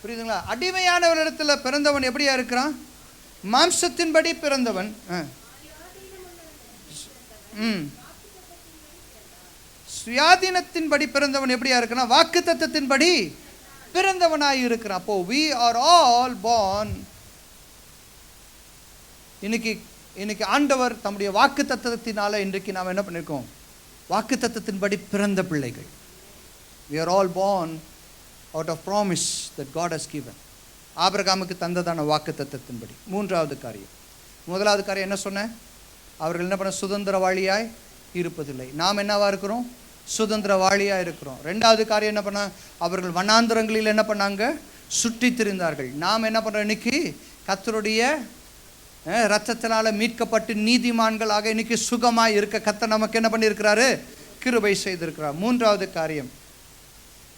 புரியுதுங்களா? அடிமையானவரிடத்துல பிறந்தவன் எப்படியா இருக்கிறான்? மாம்சத்தின்படி பிறந்தவன். சுயாதீனத்தின்படி பிறந்தவன் எப்படியா இருக்கிறான்? வாக்குத்தத்தத்தின்படி பிறந்தவனாய் இருக்கிறான். அப்போ we are all born. இன்னைக்கு ஆண்டவர் தம்முடைய வாக்குத்தத்தத்தினால இன்றைக்கு நாம் என்ன பண்ணியிருக்கோம்? வாக்குத்தத்தத்தின்படி பிறந்த பிள்ளைகள். We are all born out of promise that God has given. ஆபிரகாமுக்கு தந்ததான வாக்குத்தத்தத்தின்படி. 3வது காரியம். முதலாவது காரியம் என்ன சொன்னேன்? அவர்கள் என்ன பண்ண? சுதந்திரவாளியாய் இருப்பதில்லை. நாம் என்னவா இருக்கிறோம்? சுதந்திரவாளியாக இருக்கிறோம். 2வது காரியம் என்ன பண்ண? அவர்கள் வனாந்திரங்களில் என்ன பண்ணாங்க? சுற்றி திரிந்தார்கள். நாம் என்ன பண்ணுறோம்? இன்னைக்கு கர்த்தருடைய இரத்தத்தினால மீட்கப்பட்டு நீதிமான்களாக இன்னைக்கு சுகமாக இருக்க கர்த்தர் நமக்கு என்ன பண்ணியிருக்கிறாரு? கிருபை செய்திருக்கிறார். 3வது காரியம்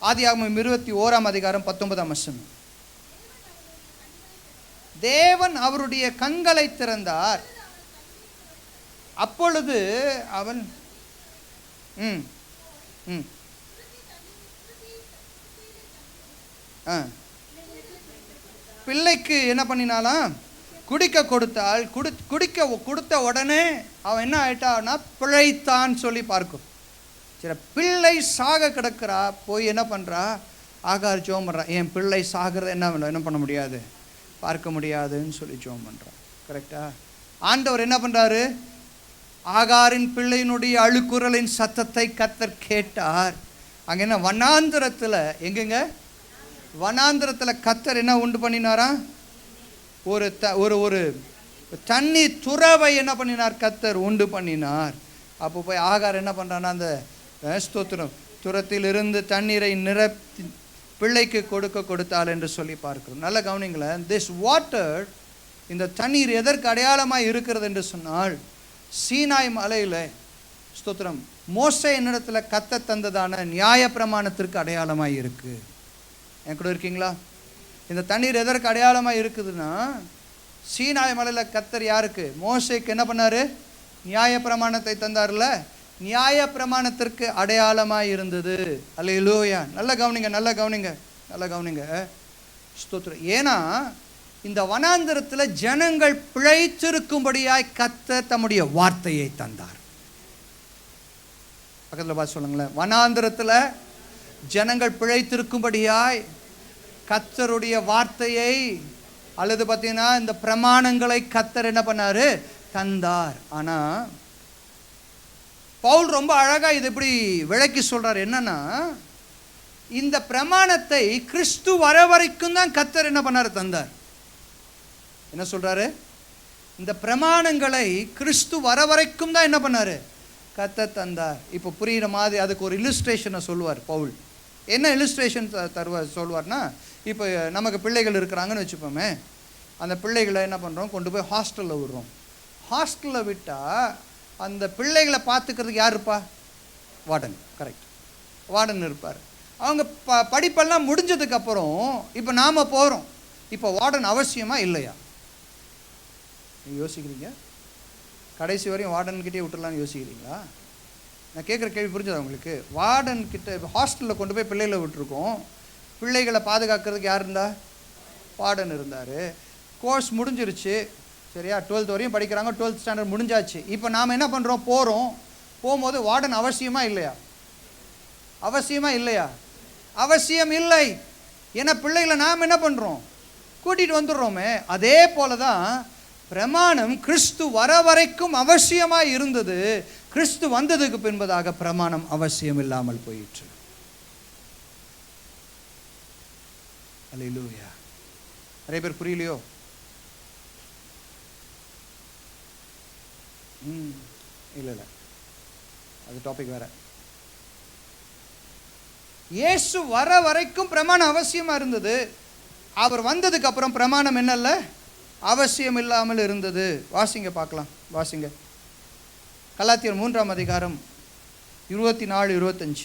ஆதியாகமம் 21ஆம் அதிகாரம் 19ஆம் வசனம். தேவன் அவருடைய கண்களை திறந்தார். அப்பொழுது அவன் பிள்ளைக்கு என்ன பண்ணினாலாம்? குடிக்க கொடுத்தால் குடிக்க கொடுத்த உடனே அவன் என்ன ஆயிட்டான்னா பிழைத்தான் சொல்லி பார்க்கும். சரி, பிள்ளை சாக கிடக்கிறா, போய் என்ன பண்ணுறா? ஆகார் ஜோம் பண்ணுறான். என் பிள்ளை சாகிறத என்ன பண்ண முடியாது, பார்க்க முடியாதுன்னு சொல்லி ஜோம் பண்ணுறான். கரெக்டா? ஆண்டவர் என்ன பண்ணுறாரு? ஆகாரின் பிள்ளையினுடைய அழுக்குரலின் சத்தத்தை கர்த்தர் கேட்டார். அங்கே என்ன வனாந்திரத்தில், எங்கெங்க வனாந்திரத்தில் கர்த்தர் என்ன உண்டு பண்ணினாரா? ஒரு ஒரு தண்ணி துறவை என்ன பண்ணினார்? கர்த்தர் உண்டு பண்ணினார். அப்போ போய் ஆகார் என்ன பண்ணுறான்னா, அந்த ஸ்தோத்திரம் துரத்திலிருந்து தண்ணீரை நிரப்பி பிள்ளைக்கு கொடுத்தாள் என்று சொல்லி பார்க்கிறோம். நல்ல கவனிங்களேன். திஸ் வாட்டர், இந்த தண்ணீர் எதற்கு அடையாளமாக இருக்கிறது என்று சொன்னால், சீனாய் மலையில் ஸ்தோத்திரம் மோசே என்னிடத்தில் கத்த தந்ததான நியாய பிரமாணத்திற்கு அடையாளமாக இருக்குது. என் கூட இருக்கீங்களா? இந்த தண்ணீர் எதற்கு அடையாளமாக இருக்குதுன்னா, சீனாய் மலையில் கத்தர் யாருக்கு? மோசேக்கு என்ன பண்ணார்? நியாய பிரமாணத்தை தந்தார்ல, நியாய பிரமாணத்திற்கு அடையாளமாக இருந்தது. அல்லேலூயா. நல்ல கவனிங்க. ஸ்தோத்திரம். ஏன்னா இந்த வனாந்திரத்தில் ஜனங்கள் பிழைத்திருக்கும்படியாய் கர்த்தர் தம்முடைய வார்த்தையை தந்தார். பக்கத்தில் பார்த்து சொல்லுங்களேன். வனாந்திரத்தில் ஜனங்கள் பிழைத்திருக்கும்படியாய் கர்த்தருடைய வார்த்தையை, அல்லது பார்த்தீங்கன்னா இந்த பிரமாணங்களை கர்த்தர் என்ன பண்ணாரு? தந்தார். ஆனால் பவுல் ரொம்ப அழகாக இது எப்படி விளக்கி சொல்கிறார். என்னன்னா, இந்த பிரமாணத்தை கிறிஸ்து வர வரைக்கும் தான் கர்த்தர் என்ன பண்ணார்? தந்தார். என்ன சொல்கிறாரு? இந்த பிரமாணங்களை கிறிஸ்து வர வரைக்கும் தான் என்ன பண்ணார்? கர்த்தர் தந்தார். இப்போ புரிகிற மாதிரி அதுக்கு ஒரு இல்லுஸ்ட்ரேஷனை சொல்லுவார் பவுல். என்ன இல்லுஸ்ட்ரேஷன் சொல்லுவார்னா, இப்போ நமக்கு பிள்ளைகள் இருக்கிறாங்கன்னு வச்சுப்போமே, அந்த பிள்ளைகளை என்ன பண்ணுறோம்? கொண்டு போய் ஹாஸ்டலில் விடுறோம். ஹாஸ்டலில் விட்டால் அந்த பிள்ளைகளை பார்த்துக்கிறதுக்கு யார் இருப்பா? வார்டன். கரெக்ட், வார்டன் இருப்பார். அவங்க படிப்பெல்லாம் முடிஞ்சதுக்கப்புறம் இப்போ நாம் போகிறோம். இப்போ வார்டன் அவசியமா இல்லையா? யோசிக்கிறீங்க? கடைசி வரையும் வார்டன்கிட்டே விட்டுடலான்னு யோசிக்கிறீங்களா? நான் கேட்குற கேள்வி புரிஞ்சதா உங்களுக்கு? வார்டன் கிட்ட ஹாஸ்டலில் கொண்டு போய் பிள்ளைகளை விட்டுருக்கோம். பிள்ளைகளை பாதுகாக்கிறதுக்கு யார் இருந்தா? வார்டன் இருந்தார். கோர்ஸ் முடிஞ்சிருச்சு, சரியா? 12th வரையும் படிக்கிறாங்க, 12th ஸ்டாண்டர்ட் முடிஞ்சாச்சு. இப்போ நாம் என்ன பண்ணுறோம்? போகும்போது வார்டன் அவசியமா இல்லையா? அவசியம் இல்லை. ஏன்னா பிள்ளைகளை நாம் என்ன பண்ணுறோம்? கூட்டிகிட்டு வந்துடுறோமே. அதே போல தான் பிரமாணம் கிறிஸ்து வர வரைக்கும் அவசியமாக இருந்தது. கிறிஸ்து வந்ததுக்கு பின்பதாக பிரமாணம் அவசியம் இல்லாமல் போயிற்று. அல்லேலூயா. நிறைய பேர் புரியலையோ? இல்லை, அது டாபிக் வேற. இயேசு வர வரைக்கும் பிரமாணம் அவசியமாக இருந்தது. அவர் வந்ததுக்கு அப்புறம் பிரமாணம் என்னல்ல? அவசியம் இல்லாமல் இருந்தது. வாசிங்க பார்க்கலாம். வாசிங்க. கலாத்தியர் 3ஆம் அதிகாரம் 24-25.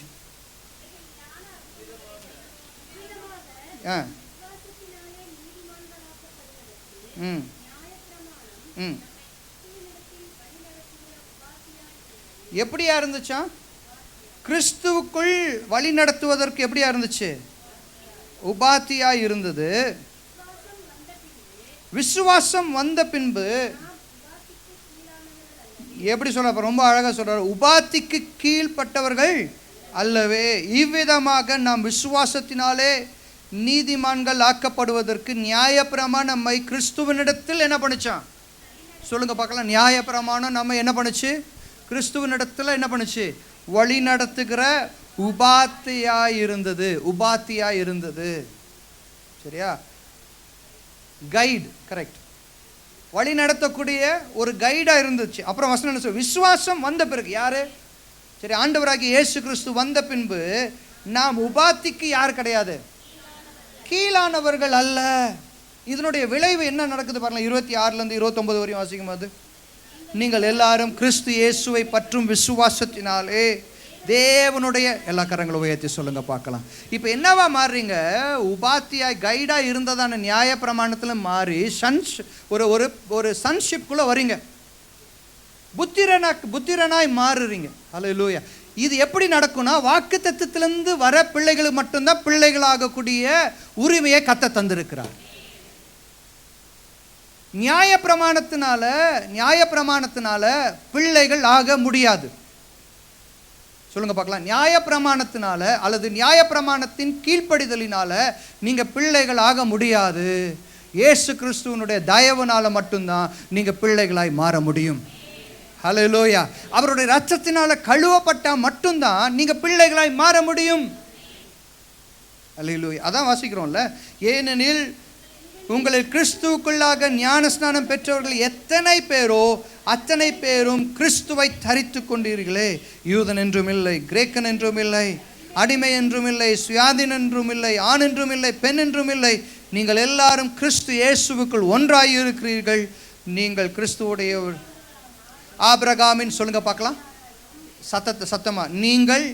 எப்படியா இருந்துச்சா? கிறிஸ்துவுக்குள் வழி நடத்துவதற்கு எப்படியா இருந்துச்சு? உபாத்தியா இருந்தது. விசுவாசம் வந்த பின்பு எப்படி சொல்ற? ரொம்ப அழகா சொல்றாரு. உபாத்திக்கு கீழ்ப்பட்டவர்கள் அல்லவே, இவ்விதமாக நாம் விசுவாசத்தினாலே நீதிமான்கள் ஆக்கப்படுவதற்கு நியாயப்பிரமாணம் நம்மை கிறிஸ்துவனிடத்தில் என்ன பண்ணுச்சான்? சொல்லுங்க பார்க்கலாம். நியாயப்பிரமாணம் நம்ம என்ன பண்ணுச்சு? கிறிஸ்துவனிடத்தில் என்ன பண்ணுச்சு? வழி நடத்துகிற உபாத்தியாய் இருந்தது. சரியா? கைடு. கரெக்ட். வழி நடத்தக்கூடிய ஒரு கைடாக இருந்துச்சு. அப்புறம் வசனம் என்ன சொல்ல? விசுவாசம் வந்த பிறகு யாரு? சரி, ஆண்டவராகிய இயேசு கிறிஸ்து வந்த பின்பு நாம் உபாத்திக்கு யார் கிடையாது? கீழானவர்கள் அல்ல. இதனுடைய விளைவு என்ன நடக்குது பாருங்க. 26 29 வரையும் வாசிக்கும் போது, நீங்கள் எல்லாரும் கிறிஸ்து இயேசுவை பற்றும் விசுவாசத்தினாலே தேவனுடைய, எல்லா கரங்களும் உயர்த்தி சொல்லுங்க பார்க்கலாம். இப்போ என்னவா மாறுறீங்க? உபாத்தியாய் கைடாக இருந்ததான நியாய பிரமாணத்தில் மாறி ஒரு சன்ஷிப்குள்ளே வரீங்க. புத்திரனாய் மாறுறீங்க. அல்லேலூயா. இது எப்படி நடக்கும்னா, வாக்குத்தத்தத்திலிருந்து வர பிள்ளைகளுக்கு மட்டும்தான் பிள்ளைகளாகக்கூடிய உரிமையை கர்த்தர் தந்திருக்கிறார். நியாய பிரமாணத்தினால பிள்ளைகள் ஆக முடியாது. சொல்லுங்க பார்க்கலாம். நியாய பிரமாணத்தினால அல்லது நியாய பிரமாணத்தின் கீழ்ப்படிதலினால நீங்க பிள்ளைகள் ஆக முடியாது. இயேசு கிறிஸ்துவனுடைய தயவுனால மட்டும்தான் நீங்க பிள்ளைகளாய் மாற முடியும். ஹல்லேலூயா. அவருடைய இரத்தத்தினால கழுவப்பட்டா மட்டும்தான் நீங்க பிள்ளைகளாய் மாற முடியும். ஹல்லேலூயா. அதான் வாசிக்கிறோம்ல, ஏனெனில் உங்களில் கிறிஸ்துவுக்குள்ளாக ஞானஸ்நானம் பெற்றவர்கள் எத்தனை பேரோ அத்தனை பேரும் கிறிஸ்துவை தரித்து கொண்டீர்களே. யூதன் என்றும் இல்லை, கிரேக்கன் என்றும் இல்லை, அடிமை என்றும் இல்லை, சுயாதீன் என்றும் இல்லை, ஆண் என்றும் இல்லை, பெண் என்றும் இல்லை, நீங்கள் எல்லாரும் கிறிஸ்து இயேசுவுக்குள் ஒன்றாய் இருக்கிறீர்கள். நீங்கள் கிறிஸ்துவுடைய ஆபிரகாமின், சொல்லுங்க பார்க்கலாம் சத்தமா, நீங்கள்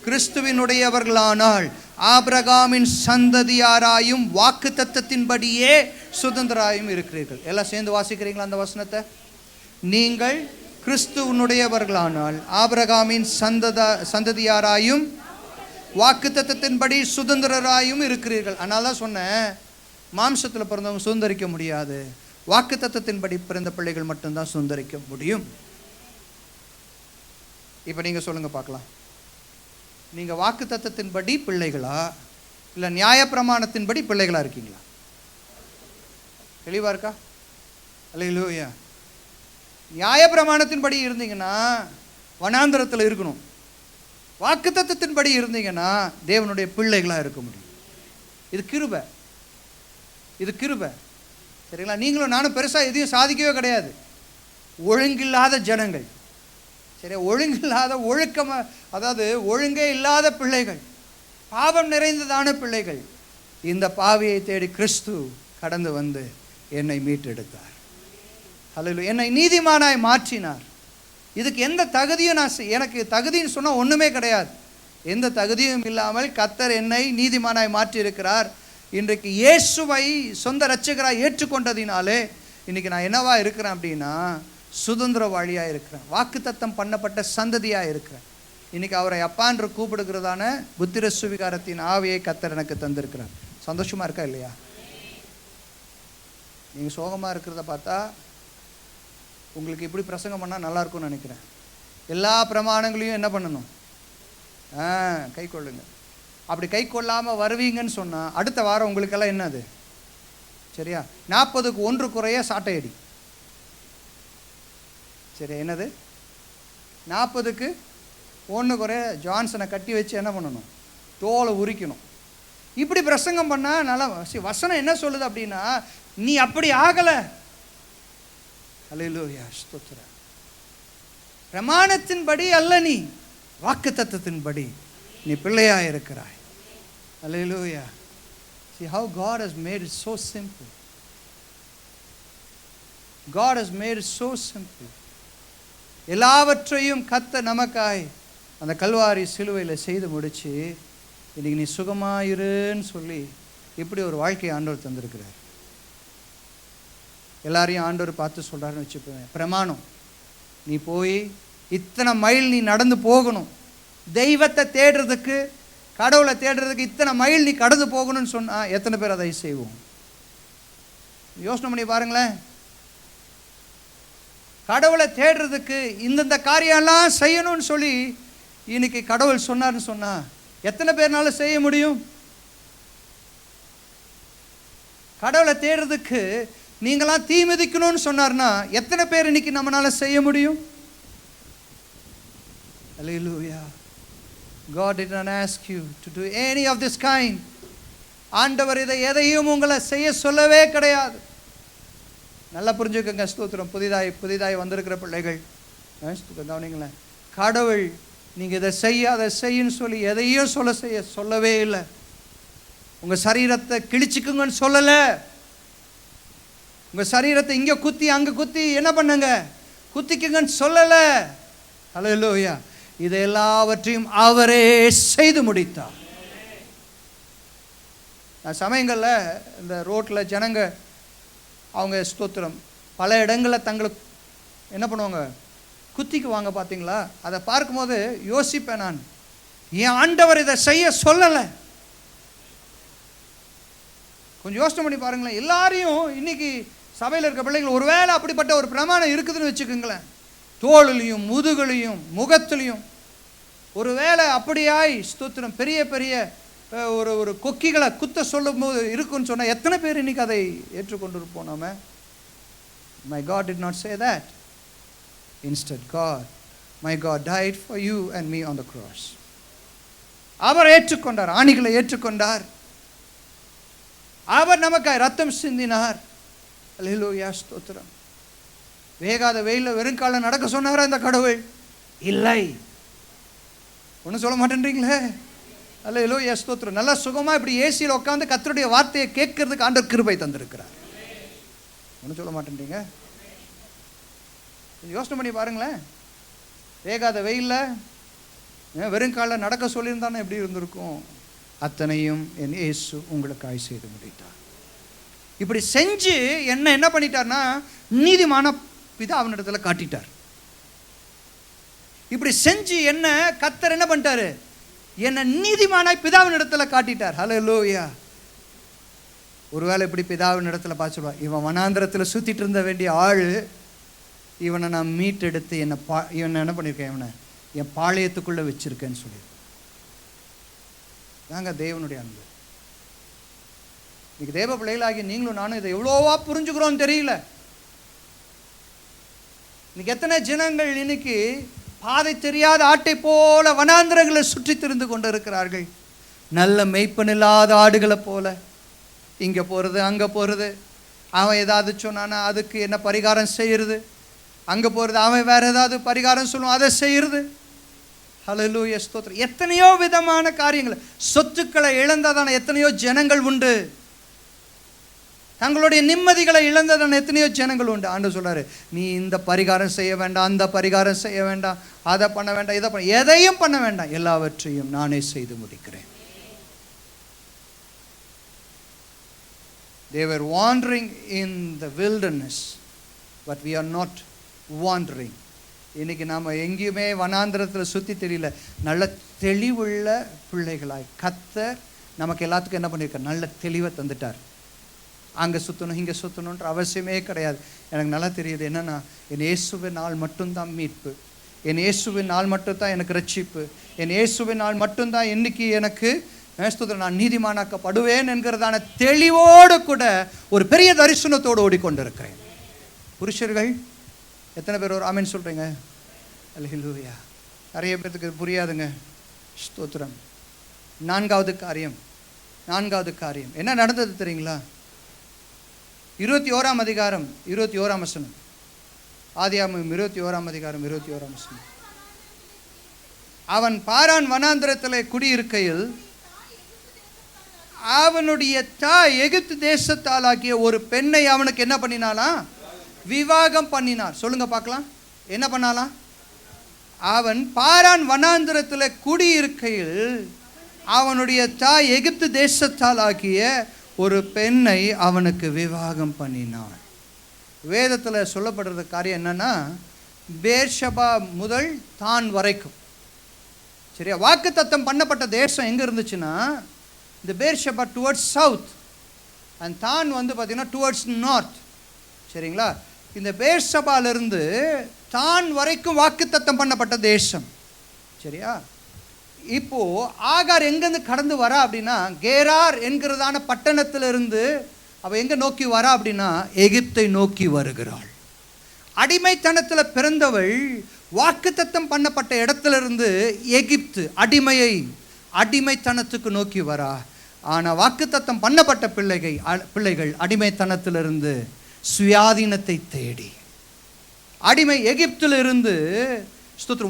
கிறிஸ்துவினுடையவர்களானால் ஆபிரகாமின் சந்ததியாராயும் வாக்கு தத்தத்தின்படியே சுதந்திராயும் இருக்கிறீர்கள். எல்லாம் சேர்ந்து வாசிக்கிறீங்களா அந்த வசனத்தை? நீங்கள் கிறிஸ்துவனுடையவர்களானால் ஆபிரகாமின் சந்ததியாராயும் வாக்கு தத்தத்தின்படி சுதந்திரராயும் இருக்கிறீர்கள். அதனால தான் சொன்னேன், மாம்சத்தில் பிறந்தவங்க சுதந்திரிக்க முடியாது, வாக்கு தத்தத்தின்படி பிறந்த பிள்ளைகள் மட்டும்தான் சுதந்திரிக்க முடியும். இப்போ நீங்கள் சொல்லுங்க பார்க்கலாம், நீங்கள் வாக்கு தத்தத்தின்படி பிள்ளைகளா இல்லை நியாயப்பிரமாணத்தின்படி பிள்ளைகளா இருக்கீங்களா? தெளிவா இருக்கா? அல்லேலூயா. நியாயப்பிரமாணத்தின்படி இருந்தீங்கன்னா வனாந்தரத்தில் இருக்கணும், வாக்கு தத்தத்தின்படி இருந்தீங்கன்னா தேவனுடைய பிள்ளைகளா இருக்க முடியும். இது கிருபை, இது கிருபை. சரிங்களா? நீங்களும் நானும் பெருசாக எதையும் சாதிக்கவே கிடையாது. ஒழுங்கில்லாத ஜனங்கள், சரி, ஒழுங்கில்லாத ஒழுக்கமாக, அதாவது ஒழுங்கே இல்லாத பிள்ளைகள், பாவம் நிறைந்ததான பிள்ளைகள். இந்த பாவியை தேடி கிறிஸ்து கடந்து வந்து என்னை மீட்டெடுத்தார். ஹல்லேலூயா. என்னை நீதிமானாய் மாற்றினார். இதுக்கு எந்த தகுதியும் எனக்கு தகுதின்னு சொன்னால் ஒன்றுமே கிடையாது. எந்த தகுதியும் இல்லாமல் கர்த்தர் என்னை நீதிமானாய் மாற்றி இருக்கிறார். இன்றைக்கு இயேசுவை சொந்த இரட்சகராய் ஏற்றுக்கொண்டதினாலே இன்றைக்கி நான் என்னவா இருக்கிறேன் அப்படின்னா சுதந்திரவாளியாக இருக்கிறேன், வாக்குத்தத்தம் பண்ணப்பட்ட சந்ததியாக இருக்கிறேன். இன்றைக்கி அவரை அப்பான்ற கூப்பிடுகிறதான புத்திர சுவிகாரத்தின் ஆவியை கர்த்தர் எனக்கு தந்திருக்கிறார். சந்தோஷமாக இருக்கா இல்லையா? நீங்கள் சோகமாக இருக்கிறத பார்த்தா உங்களுக்கு இப்படி பிரசங்கம் பண்ணால் நல்லாயிருக்கும்னு நினைக்கிறேன். எல்லா பிரமாணங்களையும் என்ன பண்ணணும்? கை கொள்ளுங்க. அப்படி கை கொள்ளாமல் வருவீங்கன்னு சொன்னால் அடுத்த வாரம் உங்களுக்கெல்லாம் என்னது? சரியா? 40க்கு 1 குறைய சாட்டையடி. சரி, என்னது? 40க்கு 1 குறைய ஜான்சனை கட்டி வச்சு என்ன பண்ணணும்? தோலை உரிக்கணும். இப்படி பிரசங்கம் பண்ணால் நல்லா. வசனம் என்ன சொல்லுது அப்படின்னா, நீ அப்படி ஆகலை. அல்லேலூயா, ஸ்தோத்திரம். பிரமாணத்தின்படி அல்ல, நீ வாக்கு தத்தத்தின்படி நீ பிள்ளையாக இருக்கிறாய். அல்லேலூயா. See how God has made it so simple. God has made it so simple. எல்லாவற்றையும் கர்த்தர் நமக்காய் அந்த கல்வாரி சிலுவையில் செய்து முடிச்சு இன்னைக்கு நீ சுகமாயிருன்னு சொல்லி இப்படி ஒரு வாழ்க்கையை ஆண்டவர் தந்திருக்கிறார். எல்லாரையும் ஆண்டவர் பார்த்து சொல்கிறாருன்னு வச்சுப்பேன், பிரமாணம், நீ போய் இத்தனை மைல் நீ நடந்து போகணும், தெய்வத்தை தேடுறதுக்கு, கடவுளை தேடுறதுக்கு இத்தனை மைல் நீ கடந்து போகணும்னு சொன்னால் எத்தனை பேர் அதை செய்வோம்? யோசனை பண்ணி பாருங்களேன். கடவுளை தேடுறதுக்கு இந்தந்த காரியம்லாம் செய்யணும்னு சொல்லி இன்னைக்கு கடவுள் சொன்னார்னு சொன்னால் எத்தனை பேர்னால செய்ய முடியும்? கடவுளை தேடுறதுக்கு நீங்களாம் தீ மிதிக்கணும்னு சொன்னார்னா எத்தனை பேர் இன்னைக்கு நம்மளால செய்ய முடியும்? Hallelujah. God did not ask you to do any of this kind. ஆண்டவர் இதை எதையும் உங்களை செய்ய சொல்லவே கிடையாது. நல்லா புரிஞ்சுக்கங்க. ஸ்தோத்திரம். புதிதாய் வந்திருக்கிற பிள்ளைகள் கவனிங்களேன். கடவுள் நீங்கள் இதை செய்ய அதை செய்யன்னு சொல்லி எதையும் சொல்லவே இல்லை. உங்கள் சரீரத்தை கிழிச்சிக்குங்கன்னு சொல்லலை. உங்கள் சரீரத்தை இங்கே குத்தி அங்கே குத்தி என்ன பண்ணுங்க, குத்திக்குங்கன்னு சொல்லலை. ஹல்லேலூயா. இதை எல்லாவற்றையும் அவரே செய்து முடித்தார். நான் சமயங்களில் இந்த ரோட்டில் ஜனங்க அவங்க ஸ்தோத்திரம் பல இடங்களில் தங்களுக்கு என்ன பண்ணுவாங்க, குத்திக்குவாங்க. பார்த்தீங்களா? அதை பார்க்கும்போது யோசிப்பேன் நான், என் ஆண்டவர் இதை செய்ய சொல்லலை. கொஞ்சம் யோசனை பண்ணி பாருங்களேன். எல்லாரையும் இன்னைக்கு சபையில் இருக்க பிள்ளைகள் ஒருவேளை அப்படிப்பட்ட ஒரு பிரமாணம் இருக்குதுன்னு வச்சுக்கோங்களேன், தோளிலையும் முதுகுலையும் முகத்துலையும் ஒருவேளை அப்படியாய் ஸ்தோத்திரம் பெரிய பெரிய ஒரு கொக்கிகளை குத்த சொல்லும் போது இருக்குன்னு சொன்னால் எத்தனை பேர் இன்னைக்கு அதை ஏற்றுக்கொண்டு இருப்போம்? நாம my God did not say that. Instead, my God died for you and me on the cross. அவர் ஏற்றுக்கொண்டார், ஆணிகளை ஏற்றுக்கொண்டார். அவர் நமக்காய் ரத்தம் சிந்தினார். அல்லேலூயா, ஸ்தோத்திரம். வேகாத வெயிலில் வெறுங்கால நடக்க சொன்னாரா இந்த கடவுள்? இல்லை. ஒன்றும் சொல்ல மாட்டேன்றீங்களே. அல்லேலூயா, ஸ்தோத்திரம். நல்லா சுகமாக இப்படி ஏசியில் உட்காந்து கர்த்தருடைய வார்த்தையை கேட்கறதுக்கு ஆண்டவர் கிருபை தந்திருக்கிறார். ஒன்றும் சொல்ல மாட்டேன்றீங்க. யோசனை பண்ணி பாருங்களேன். வேகாத வெயிலில் வெறுங்கால நடக்க சொல்லியிருந்தானே எப்படி இருந்திருக்கும்? அத்தனையும் என் இயேசு உங்களுக்காய் செய்து முடித்தார். இப்படி செஞ்சு என்ன பண்ணிட்டார்னா நீதிமான பிதா அவனிடத்துல காட்டிட்டார். இப்படி செஞ்சு என்ன கர்த்தர் என்ன பண்ணிட்டாரு? என்ன நீதிமானாய் பிதாவின் இடத்துல காட்டிட்டார். ஹல்லேலூயா. ஒருவேளை இப்படி பிதாவின் இடத்துல பார்த்துருவா, இவன் வனாந்திரத்தில் சுத்திட்டு இருந்த வேண்டிய ஆள், இவனை நான் மீட்டெடுத்து இவனை என்ன பண்ணியிருக்கேன், இவனை என் பாளையத்துக்குள்ளே வச்சிருக்கேன்னு சொல்லி. தாங்க தேவனுடைய அன்பு. இன்னைக்கு தேவ பிள்ளைகளாகி நீங்களும் நானும் இதை எவ்வளோவா புரிஞ்சுக்கிறோம் தெரியல. இன்னைக்கு எத்தனை ஜனங்கள் இன்னைக்கு பாதை தெரியாத ஆட்டை போல வனாந்திரங்களை சுற்றி திரிந்து கொண்டு இருக்கிறார்கள். நல்ல மெய்ப்பன் இல்லாத ஆடுகளை போல இங்கே போகிறது அங்கே போகிறது. அவன் ஏதாவது சொன்னானா அதுக்கு என்ன பரிகாரம் செய்கிறது, அங்கே போகிறது அவன் வேறு ஏதாவது பரிகாரம் சொல்லுவான் அதை செய்கிறது. ஹல்லேலூயா, ஸ்தோத்திரம். எத்தனையோ விதமான காரியங்கள். சொத்துக்களை இழந்ததான எத்தனையோ ஜனங்கள் உண்டு. தங்களுடைய நிம்மதிகளை இழந்ததான எத்தனையோ ஜனங்கள் உண்டு. ஆண்டவர் சொல்றாரு, நீ இந்த பரிகாரம் செய்ய வேண்டாம், அந்த பரிகாரம் செய்ய வேண்டாம், அதை பண்ண வேண்டாம், இதை பண்ண, எதையும் பண்ண வேண்டாம், எல்லாவற்றையும் நானே செய்து முடிக்கிறேன். They were wandering in the wilderness, but we are not wandering. இன்னைக்கு நாம் எங்கேயுமே வனாந்திரத்தில் சுற்றி தெரியல. நல்ல தெளிவுள்ள பிள்ளைகளாய் கர்த்தர் நமக்கு எல்லாத்துக்கும் என்ன பண்ணியிருக்கார்? நல்ல தெளிவை தந்துட்டார். அங்கே சுற்றணும் இங்கே சுற்றணுன்ற அவசியமே கிடையாது. எனக்கு நல்லா தெரியுது என்னென்னா, என் இயேசுவின் நாள் மட்டும்தான் மீட்பு, என் இயேசுவின் நாள் மட்டும்தான் எனக்கு ரட்சிப்பு, என் இயேசுவின் நாள் மட்டும்தான் இன்னைக்கு எனக்கு நான் நீதிமானாக்கப்படுவேன் என்கிறதான தெளிவோடு கூட ஒரு பெரிய தரிசனத்தோடு ஓடிக்கொண்டிருக்கிறேன். புருஷர்கள் எத்தனை பேர் ஒரு ஆமென் சொல்கிறீங்க? அல்லேலூயா. நிறைய பேர்த்துக்கு புரியாதுங்க. ஸ்தோத்திரம். நான்காவது காரியம் என்ன நடந்தது தெரியுங்களா? 21ஆம் அதிகாரம் 21ஆம் வசனம். ஆதியாகமம் 21ஆம் அதிகாரம் 21ஆம் வசனம். அவன் பாரான் வனாந்திரத்திலே குடியிருக்கையில் அவனுடைய தாய் எகிப்து தேசத்தாலாகிய ஒரு பெண்ணை அவனுக்கு என்ன பண்ணினாலாம்? விவாகம் பண்ணினார். சொல்லுங்க பார்க்கலாம், என்ன பண்ணாலாம்? அவன் பாரான் வனாந்திரத்தில் குடியிருக்கையில் அவனுடைய தாய் எகிப்து தேசத்தாலாகிய ஒரு பெண்ணை அவனுக்கு விவாகம் பண்ணினான். வேதத்தில் சொல்லப்படுற காரியம் என்னன்னா, பேர்ஷபா முதல் தான் வரைக்கும், சரியா, வாக்குத்தத்தம் பண்ணப்பட்ட தேசம் எங்கே இருந்துச்சுன்னா, இந்த பேர்ஷபா டுவர்ட்ஸ் சவுத் அண்ட் தான் பார்த்தீங்கன்னா டுவர்ட்ஸ் நார்த். சரிங்களா? இந்த பேர்ஷபாலிருந்து தான் வரைக்கும் வாக்குத்தத்தம் பண்ணப்பட்ட தேசம். சரியா? இப்போ ஆகார் எங்கேருந்து கடந்து வரா அப்படின்னா, கேரார் என்கிறதான பட்டணத்திலிருந்து அவள் எங்கே நோக்கி வரா அப்படின்னா, எகிப்தை நோக்கி வருகிறாள். அடிமைத்தனத்தில் பிறந்தவள் வாக்குத்தத்தம் பண்ணப்பட்ட இடத்திலிருந்து எகிப்து அடிமைத்தனத்துக்கு நோக்கி வரா. ஆனால் வாக்குத்தத்தம் பண்ணப்பட்ட பிள்ளைகள் அடிமைத்தனத்திலிருந்து சுயாதீனத்தை தேடி அடிமை எகிப்திலிருந்து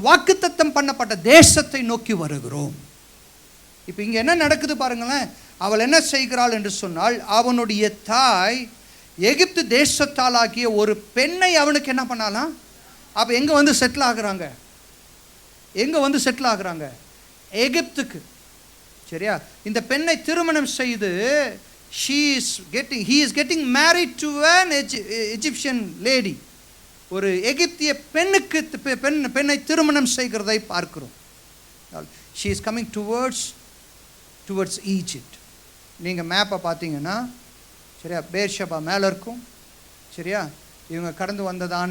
வாக்குத்தத்தம் பண்ணப்பட்ட தேசத்தை நோக்கி வருகிறோம். இப்போ இங்கே என்ன நடக்குது பாருங்களேன். அவள் என்ன செய்கிறாள் என்று சொன்னால், அவனுடைய தாய் எகிப்து தேசத்தாலாகிய ஒரு பெண்ணை அவனுக்கு என்ன பண்ணாலாம்? அப்போ எங்கே செட்டில் ஆகுறாங்க? எகிப்துக்கு. சரியா? இந்த பெண்ணை திருமணம் செய்து he is getting married to an Egyptian lady. ஒரு எகிப்திய பெண்ணை திருமணம் செய்கிறதை பார்க்கிறோம். she is coming towards Egypt. நீங்கள் மேப்பை பார்த்தீங்கன்னா, சரியா, பேர்ஷபா மேலே இருக்கும். சரியா? இவங்க கடந்து வந்ததான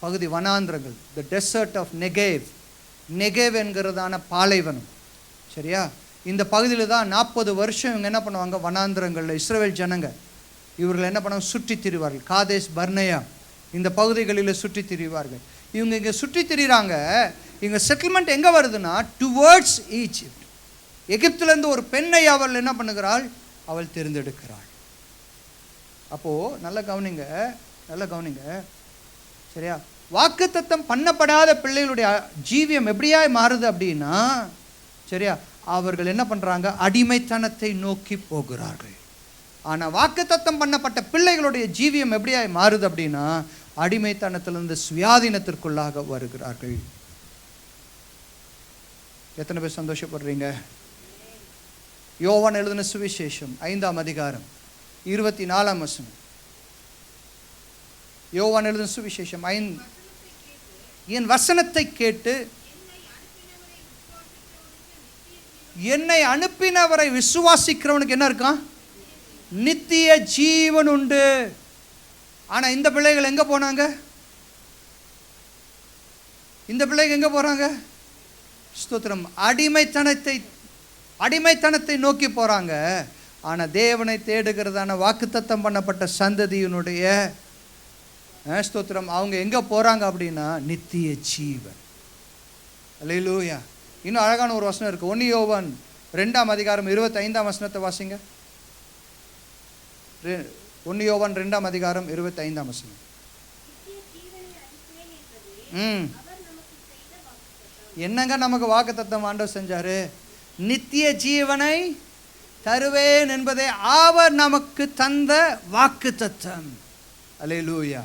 பகுதி வனாந்திரங்கள், த டெசர்ட் ஆஃப் நெகேவ் என்கிறதான பாலைவனம். சரியா? இந்த பகுதியில் தான் 40 வருஷம் இவங்க என்ன பண்ணுவாங்க? வனாந்திரங்களில் இஸ்ரவேல் ஜனங்க இவர்கள் என்ன பண்ணுவாங்க? சுற்றி திரிவார்கள். காதேஸ் பர்னேயா இந்த பகுதிகளில் சுற்றி திரிவார்கள். இவங்க இங்கே சுற்றி திரிகிறாங்க. இங்கே செட்டில்மெண்ட் எங்கே வருதுன்னா டுவர்ட்ஸ் ஈஜிப்ட். எகிப்திலேருந்து ஒரு பெண்ணை அவள் என்ன பண்ணுகிறாள்? அவள் தேர்ந்தெடுக்கிறாள். அப்போது நல்ல கவனிங்க சரியா? வாக்குத்தத்தம் பண்ணப்படாத பிள்ளைகளுடைய ஜீவியம் எப்படியாய் மாறுது அப்படின்னா சரியா, அவர்கள் என்ன பண்ணுறாங்க? அடிமைத்தனத்தை நோக்கி போகிறார்கள். ஆனால் வாக்குத்தத்தம் பண்ணப்பட்ட பிள்ளைகளுடைய ஜீவியம் எப்படியாய் மாறுது அப்படின்னா அடிமைத்தனத்திலிருந்து சுயாதீனத்திற்குள்ளாக வருகிறார்கள். எத்தனை பேர் சந்தோஷப்படுறீங்க? யோவான் எழுதின சுவிசேஷம் 5ஆம் அதிகாரம் 24ஆம் வசனம். யோவான் எழுதின சுவிசேஷம் 5. என் வசனத்தை கேட்டு என்னை அனுப்பினவரை விசுவாசிக்கிறவனுக்கு என்ன இருக்கான்? நித்திய ஜீவன் உண்டு. ஆனால் இந்த பிள்ளைகள் எங்கே போனாங்க? இந்த பிள்ளைகள் எங்கே போகிறாங்க? ஸ்தோத்திரம். அடிமைத்தனத்தை நோக்கி போகிறாங்க. ஆனால் தேவனை தேடுகிறதான வாக்குத்தத்தம் பண்ணப்பட்ட சந்ததியினுடைய ஸ்தோத்திரம் அவங்க எங்கே போகிறாங்க அப்படின்னா நித்திய ஜீவன். அல்லேலூயா. இன்னும் அழகான ஒரு வசனம் இருக்குது. 1 யோவான் 2ஆம் அதிகாரம் 25ஆம் வசனத்தை வாசிங்க. 1 யோவான் 2ஆம் அதிகாரம் 25ஆம் வசனம். என்னங்க நமக்கு வாக்குத்தத்தம் ஆண்டவர் செஞ்சாரு? நித்திய ஜீவனை தருவேன் என்பதை அவர் நமக்கு தந்த வாக்குத்தத்தம். அல்லேலூயா.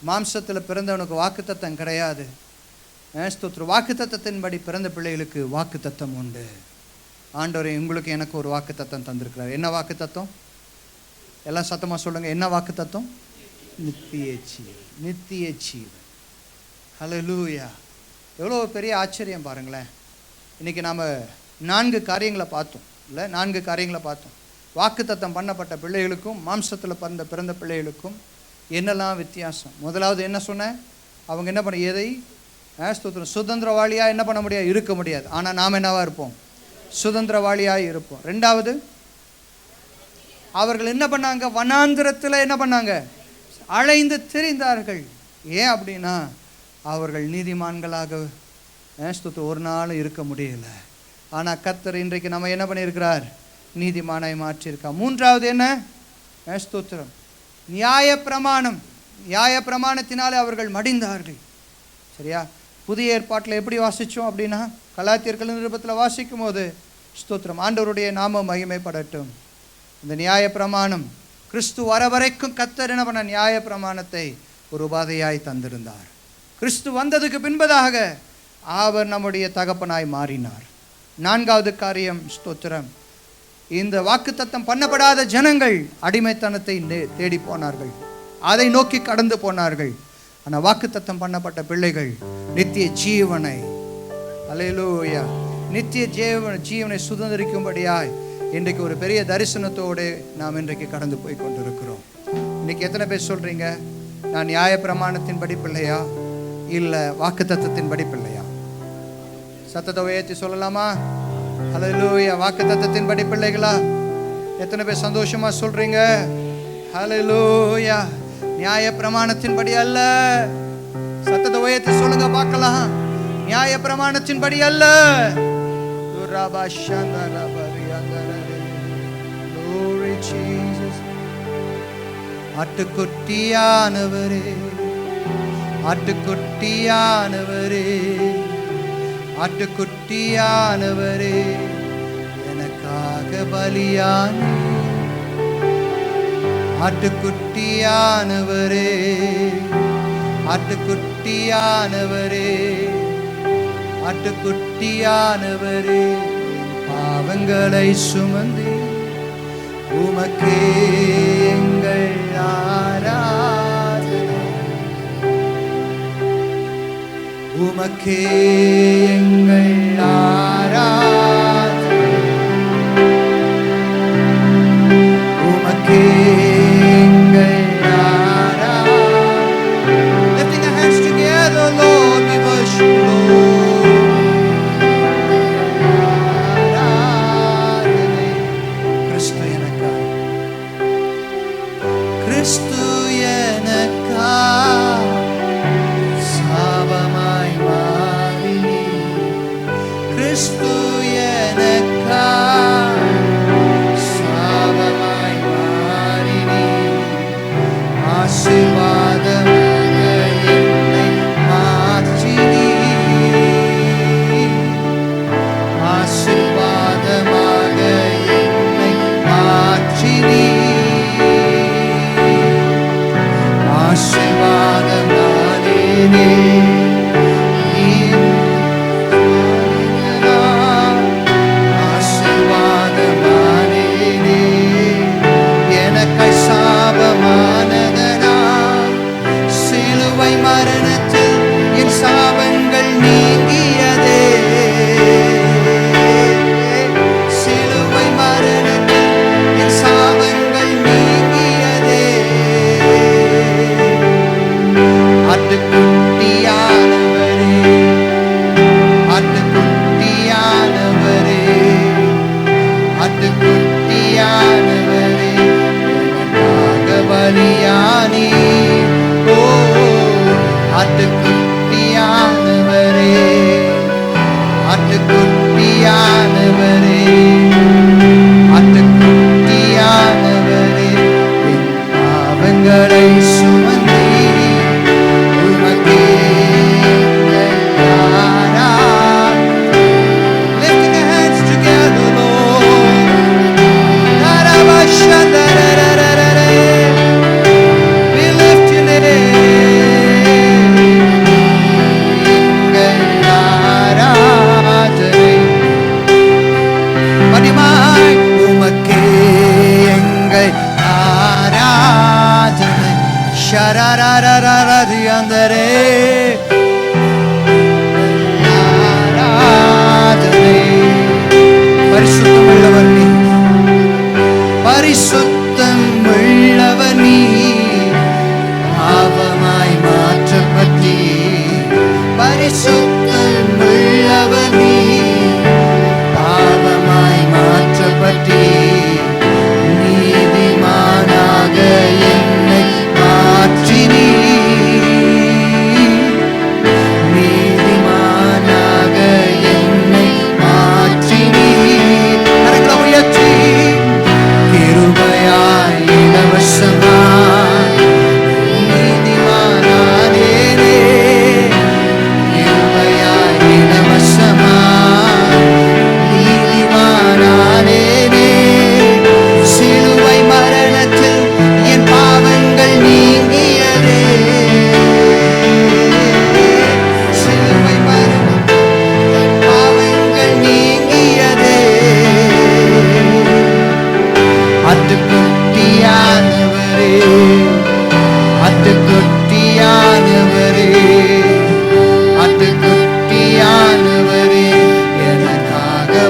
மாம்சத்தில் பிறந்தவனுக்கு வாக்குத்தத்தம் கிடையாது. ஸ்தோத்திரம். வாக்குத்தத்தத்தின்படி பிறந்த பிள்ளைகளுக்கு வாக்குத்தத்தம் உண்டு. ஆண்டவரே உங்களுக்கு எனக்கு ஒரு வாக்குத்தத்தம் தந்திருக்கிறார். என்ன வாக்குத்தத்தம்? எல்லாம் சத்தமாக சொல்லுங்க. என்ன வாக்குத்தத்தம்? நித்திய ஜீவன். நித்திய ஜீவன். ஹல்லேலூயா. எவ்வளோ பெரிய ஆச்சரியம் பாருங்களேன். இன்றைக்கி நாம் 4 காரியங்களை பார்த்தோம். இல்லை, 4 காரியங்களை பார்த்தோம். வாக்குத்தத்தம் பண்ணப்பட்ட பிள்ளைகளுக்கும் மாம்சத்தில் பிறந்த பிள்ளைகளுக்கும் என்னெல்லாம் வித்தியாசம்? முதலாவது என்ன சொன்னேன்? அவங்க என்ன பண்ண எதை சுதந்திரவாளியாக என்ன பண்ண முடியாது? இருக்க முடியாது. ஆனால் நாம் என்னவாக இருப்போம்? சுதந்திரவாளியாக இருப்போம். 2வது அவர்கள் என்ன பண்ணாங்க? வனாந்திரத்தில் என்ன பண்ணாங்க? அலைந்து திரிந்தார்கள். ஏன் அப்படின்னா அவர்கள் நீதிமான்களாக ஒரு நாள் இருக்க முடியல. ஆனால் கர்த்தர் இன்றைக்கு நம்ம என்ன பண்ணியிருக்கிறார்? நீதிமானாய் மாற்றியிருக்கார். 3வது என்ன? ஸ்தோத்திரம். நியாய பிரமாணத்தினாலே அவர்கள் மடிந்தார்கள். சரியா? புதிய ஏற்பாட்டில் எப்படி வாசித்தோம் அப்படின்னா கலாத்தியர்கள் நிருபத்தில் வாசிக்கும் போது ஸ்தோத்திரம் ஆண்டவருடைய நாம மகிமைப்படட்டும். இந்த நியாய பிரமாணம் கிறிஸ்து வர வரைக்கும் கர்த்தர் என்ன பண்ண? நியாய பிரமாணத்தை ஒரு உபாதையாய் தந்திருந்தார். கிறிஸ்து வந்ததுக்கு பின்பதாக அவர் நம்முடைய தகப்பனாய் மாறினார். 4வது காரியம் ஸ்தோத்திரம். இந்த வாக்குத்தத்தம் பண்ணப்படாத ஜனங்கள் அடிமைத்தனத்தை தேடி போனார்கள். அதை நோக்கி கடந்து போனார்கள். ஆனால் வாக்குத்தத்தம் பண்ணப்பட்ட பிள்ளைகள் நித்திய ஜீவனை அல்லேலூயா நித்திய ஜீவனை சுதந்திரிக்கும்படியாய் இன்றைக்கு ஒரு பெரிய தரிசனத்தோடு நாம் இன்றைக்கு கடந்து போய் கொண்டிருக்கிறோம். இன்றைக்கி எத்தனை பேர் சொல்கிறீங்க நான் நியாய பிரமாணத்தின்படி பிள்ளையா இல்லை வாக்குத்தத்தத்தின்படி பிள்ளையா? சத்தத்தை உயர்த்தி சொல்லலாமா? ஹல்லேலூயா. வாக்குத்தத்தத்தின்படி பிள்ளைகளா? எத்தனை பேர் சந்தோஷமா சொல்றீங்க? ஹல்லேலூயா. நியாய பிரமாணத்தின்படி அல்ல. சத்தத்தை உயர்த்தி சொல்லுங்க பார்க்கலாம். நியாய பிரமாணத்தின்படி அல்ல. ஆட்டுக்குட்டியானவரே, ஆட்டுக்குட்டியானவரே, ஆட்டுக்குட்டியானவரே, எனக்காக பலியானே. ஆட்டுக்குட்டியானவரே, ஆட்டுக்குட்டியானவரே, ஆட்டுக்குட்டியானவரே, பாவங்களை சுமந்து உமக்கே எங்கள் ஆராதனை, உமக்கே எங்கள் ஆராதனை, உமக்கே எங்கள் ஆராதனை. Lifting our hands together, Lord, we worship you, Lord. ஆராதனை. கிறிஸ்து எனக்காக, கிறிஸ்து எனக்காக சாப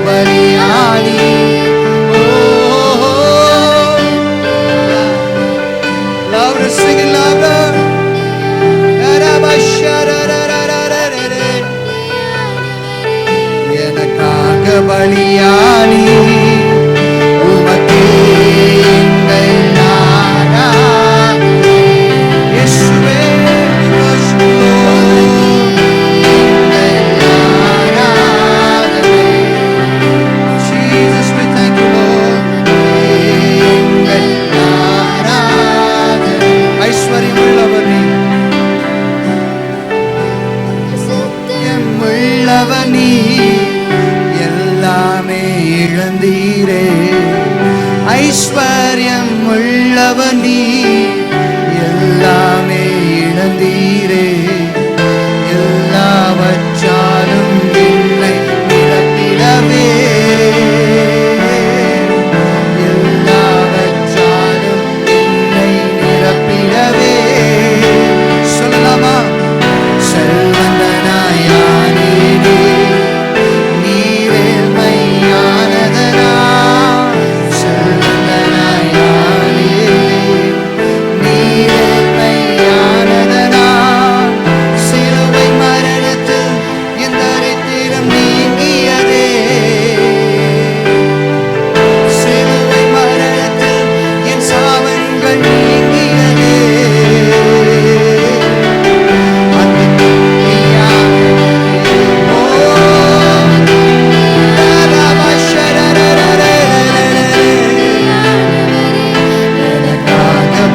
பலியானி. Louder, sing it louder. எனக்காக பலியானி, உமக்கே எங்கள் ஆராதனை. இயேசுவே Jesus, we thank you, Lord. எங்கள் ஆராதனை. ஐஸ்வர்யம் உள்ளவர் நீ, உள்ளவர் நீ, எல்லாமே இழந்தீரே. ஐஸ்வர்யம் உள்ளவர் நீ, எல்லாமே இழந்தீரே. எல்லாவற்றாலும் என்னை நிரப்பிடவே, எல்லாவற்றாலும் என்னை நிரப்பிடவே. சொல்லலாமா? செல்வந்தனாயானே நீரே மையானதனா, செல்வந்தனாயானே நீரே மையானதனா. சிலுவை மரணத்தில் என் தரித்திரம் நீங்கியதே, சிலுவை மரணத்தில் என் சாபங்கள் நீங்கியதே.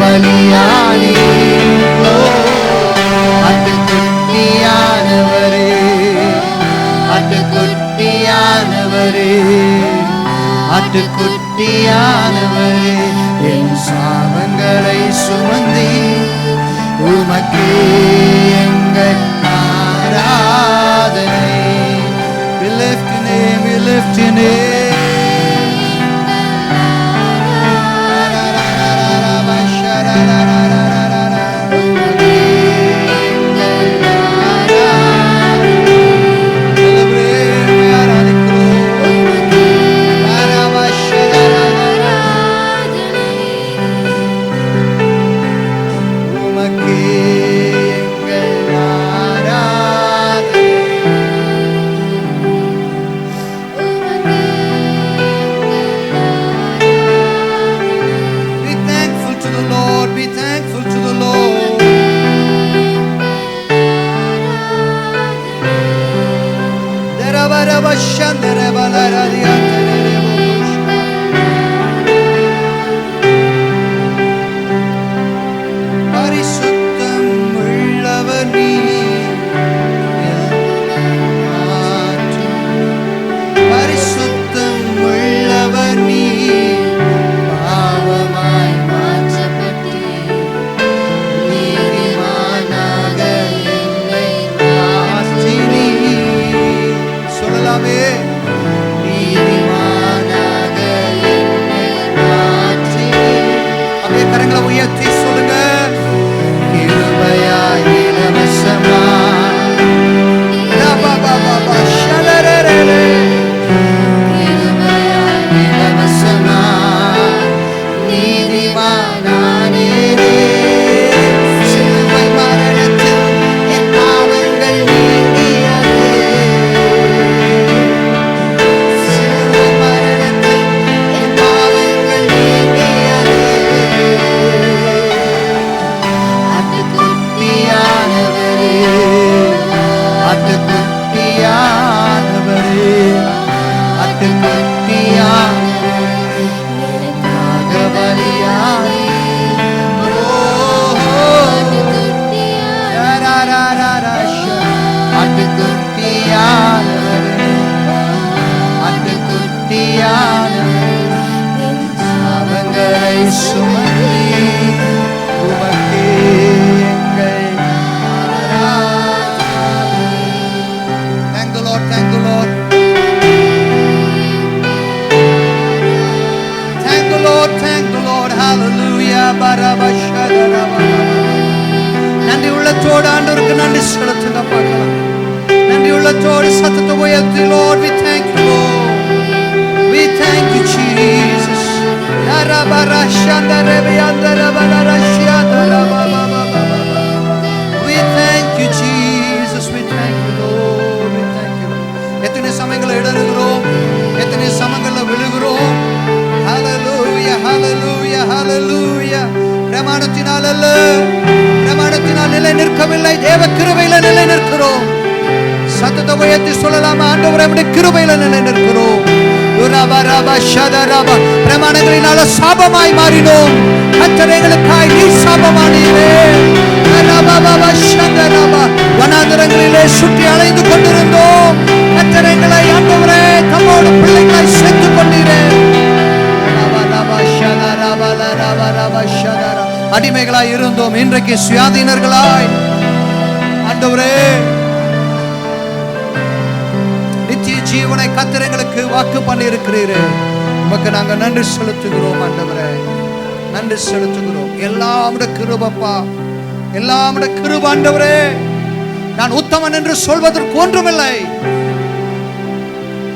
பலியானி, அட்டுக்குட்டியானவரே, அட்டுக்குட்டியானவரே, அட்டுக்குட்டியானவரே. என் சாபங்களை சுமந்தி உமக்கே எங்கள் ஆராதனை. We lift your name, we lift your name. பரிசுத்தம் உள்ளவர் நீ, பரிசுத்தம் உள்ளவர் நீ, பாவமாய் மாற்றப்பட்டீர், நீதிமானாக என்னை மாற்றினீர். சொல்லலாமே? நீதிமானாக என்னை மாற்றினீர். அப்படியே கரங்களை உயர்த்தி சொல்லுங்க. கிருபையாய் இலவசமாய், கிருபையாய் இலவசமாய் நீதிமானானீரே. சிலுவை மரணத்தில் என் பாவங்கள் நீங்கியதே, சிலுவை மரணத்தில் என் பாவங்கள் நீங்கியதே. அட்டுக்குட்டியானவரே, அட்டுக்குட்டியானவரே, அட்டுக்குட்டியானவரே, எனக்காக பலியானி. அட்டுக்குட்டியானவரே, அட்டுக்குட்டியானவரே, அவங்களை சுமந்தி உமக்கே எங்கள் ஆராதனை. Thank the Lord, thank the Lord. Thank the Lord, thank the Lord. Hallelujah. நன்றி உள்ளத்தோடு ஆண்டவருக்கு நன்றி செலுத்துங்க பார்க்கலாம். நன்றி உள்ளத்தோடு சத்தத்தை உயர்த்தி, Lord, we thank you, Lord. We thank you, Jesus. We thank you, Lord. We thank you. எத்தனை சமயங்களை இடறுகிறோம், எத்தனை சமயங்களை விழுகிறோம். Hallelujah, hallelujah, hallelujah. பிரமாணத்தினால் அல்ல, பிரமாணத்தினால் நிலை நிற்கவில்லை, தேவ கிருபையில நிலை நிற்கிறோம். சத்தத்தை உயர்த்தி சொல்லலாமா? ஆண்டவரே, உம்முடைய கிருபையில நிலை நிற்கிறோம். பிரமாணங்களினால சாபமாய் மாறினோம், கர்த்தர் எங்களுக்காய் நீ சாபமானீரே. வனாந்தரங்களிலே சுற்றி அலைந்து கொண்டிருந்தோம், கர்த்தர் எங்களை ஆண்டவரே தம்மோடு பிள்ளைகளாய் சேர்த்துக் கொண்டீரே. அடிமைகளாய் இருந்தோம், இன்றைக்கு சுயாதீனர்களாய் ஆண்டவரே நித்திய ஜீவனை கர்த்தர் எங்களுக்கு வாக்கு பண்ணி இருக்கிறீரே. உமக்கு நாங்க நன்றி செலுத்துகிறோம் ஆண்டவரே, நன்றி செலுத்துகிறோம். எல்லாம் கிருபப்பா, எல்லாம் கிருப ஆண்டவரே. நான் உத்தமன் என்று சொல்வதற்கு ஒன்றுமில்லை,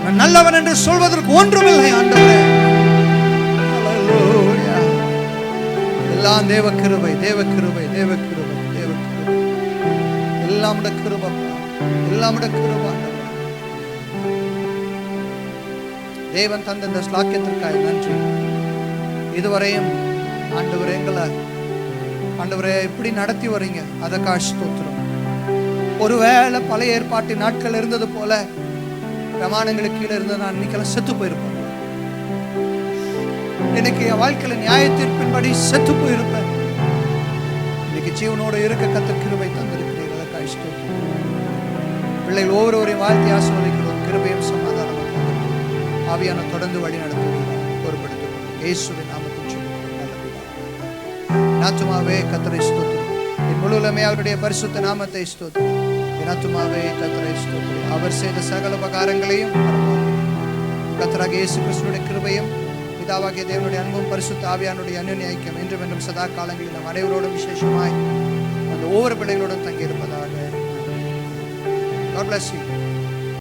நான் நல்லவன் என்று சொல்வதற்கு ஒன்றுமில்லை ஆண்டவரே. எல்லாம் தேவ கிருபை, தேவ கிருபை, தேவ கிருபை, தேவ கிருபை. எல்லாம் கிருபப்பா, எல்லாம் கிருப ஆண்டவரே. தேவன் தந்த இந்த ஸ்லாக்கியத்திற்காக நன்றி. இதுவரையும் ஆண்டவரே எங்களை ஆண்டவரே இப்படி நடத்தி வரீங்க, அதற்காக ஸ்தோத்திரம். ஒருவேளை பழைய ஏற்பாட்டின் நாட்கள் இருந்தது போல பிரமாணங்களுக்கு கீழே இருந்த நான் இன்னைக்கெல்லாம் செத்து போயிருப்பேன். இன்னைக்கு என் வாழ்க்கையில நியாய தீர்ப்பின்படி செத்து போயிருப்பேன். இன்னைக்கு ஜீவனோடு இருக்க கர்த்தர் கிருபை தந்திருக்கிறீர்கள், அதற்காக ஸ்தோத்திரம். பிள்ளைகள் ஒவ்வொருவரையும் வாழ்த்தி ஆசீர்வதிக்கிறோம். கிருபையும் சமாதானம் ஆவியான தொடர்ந்து வழி நடத்துவீர்கள், பொறுப்படுத்துவோம். இயேசுவின் நாமத்தில் ஜெபிக்கிறோம் நல்ல பிதாவே. என் ஆத்துமாவே கர்த்தரை ஸ்தோத்திரி, என் முழுவதுமே அவருடைய பரிசுத்த நாமத்தை ஸ்தோத்திரி. என் ஆத்துமாவே கர்த்தரை ஸ்தோத்திரி, அவர் செய்த சகல உபகாரங்களையும் கர்த்தராகிய இயேசு கிறிஸ்துவினுடைய கிருபையும் பிதாவாகிய தேவனுடைய அன்பும் பரிசுத்த ஆவியானுடைய அந்யோன்ய ஐக்கியம் என்றும் என்றும் சதா காலங்களில் நம் அனைவரோடும் விசேஷமாய் அந்த ஒவ்வொரு பிள்ளைகளோடும் தங்கி இருப்பதாக. God bless you.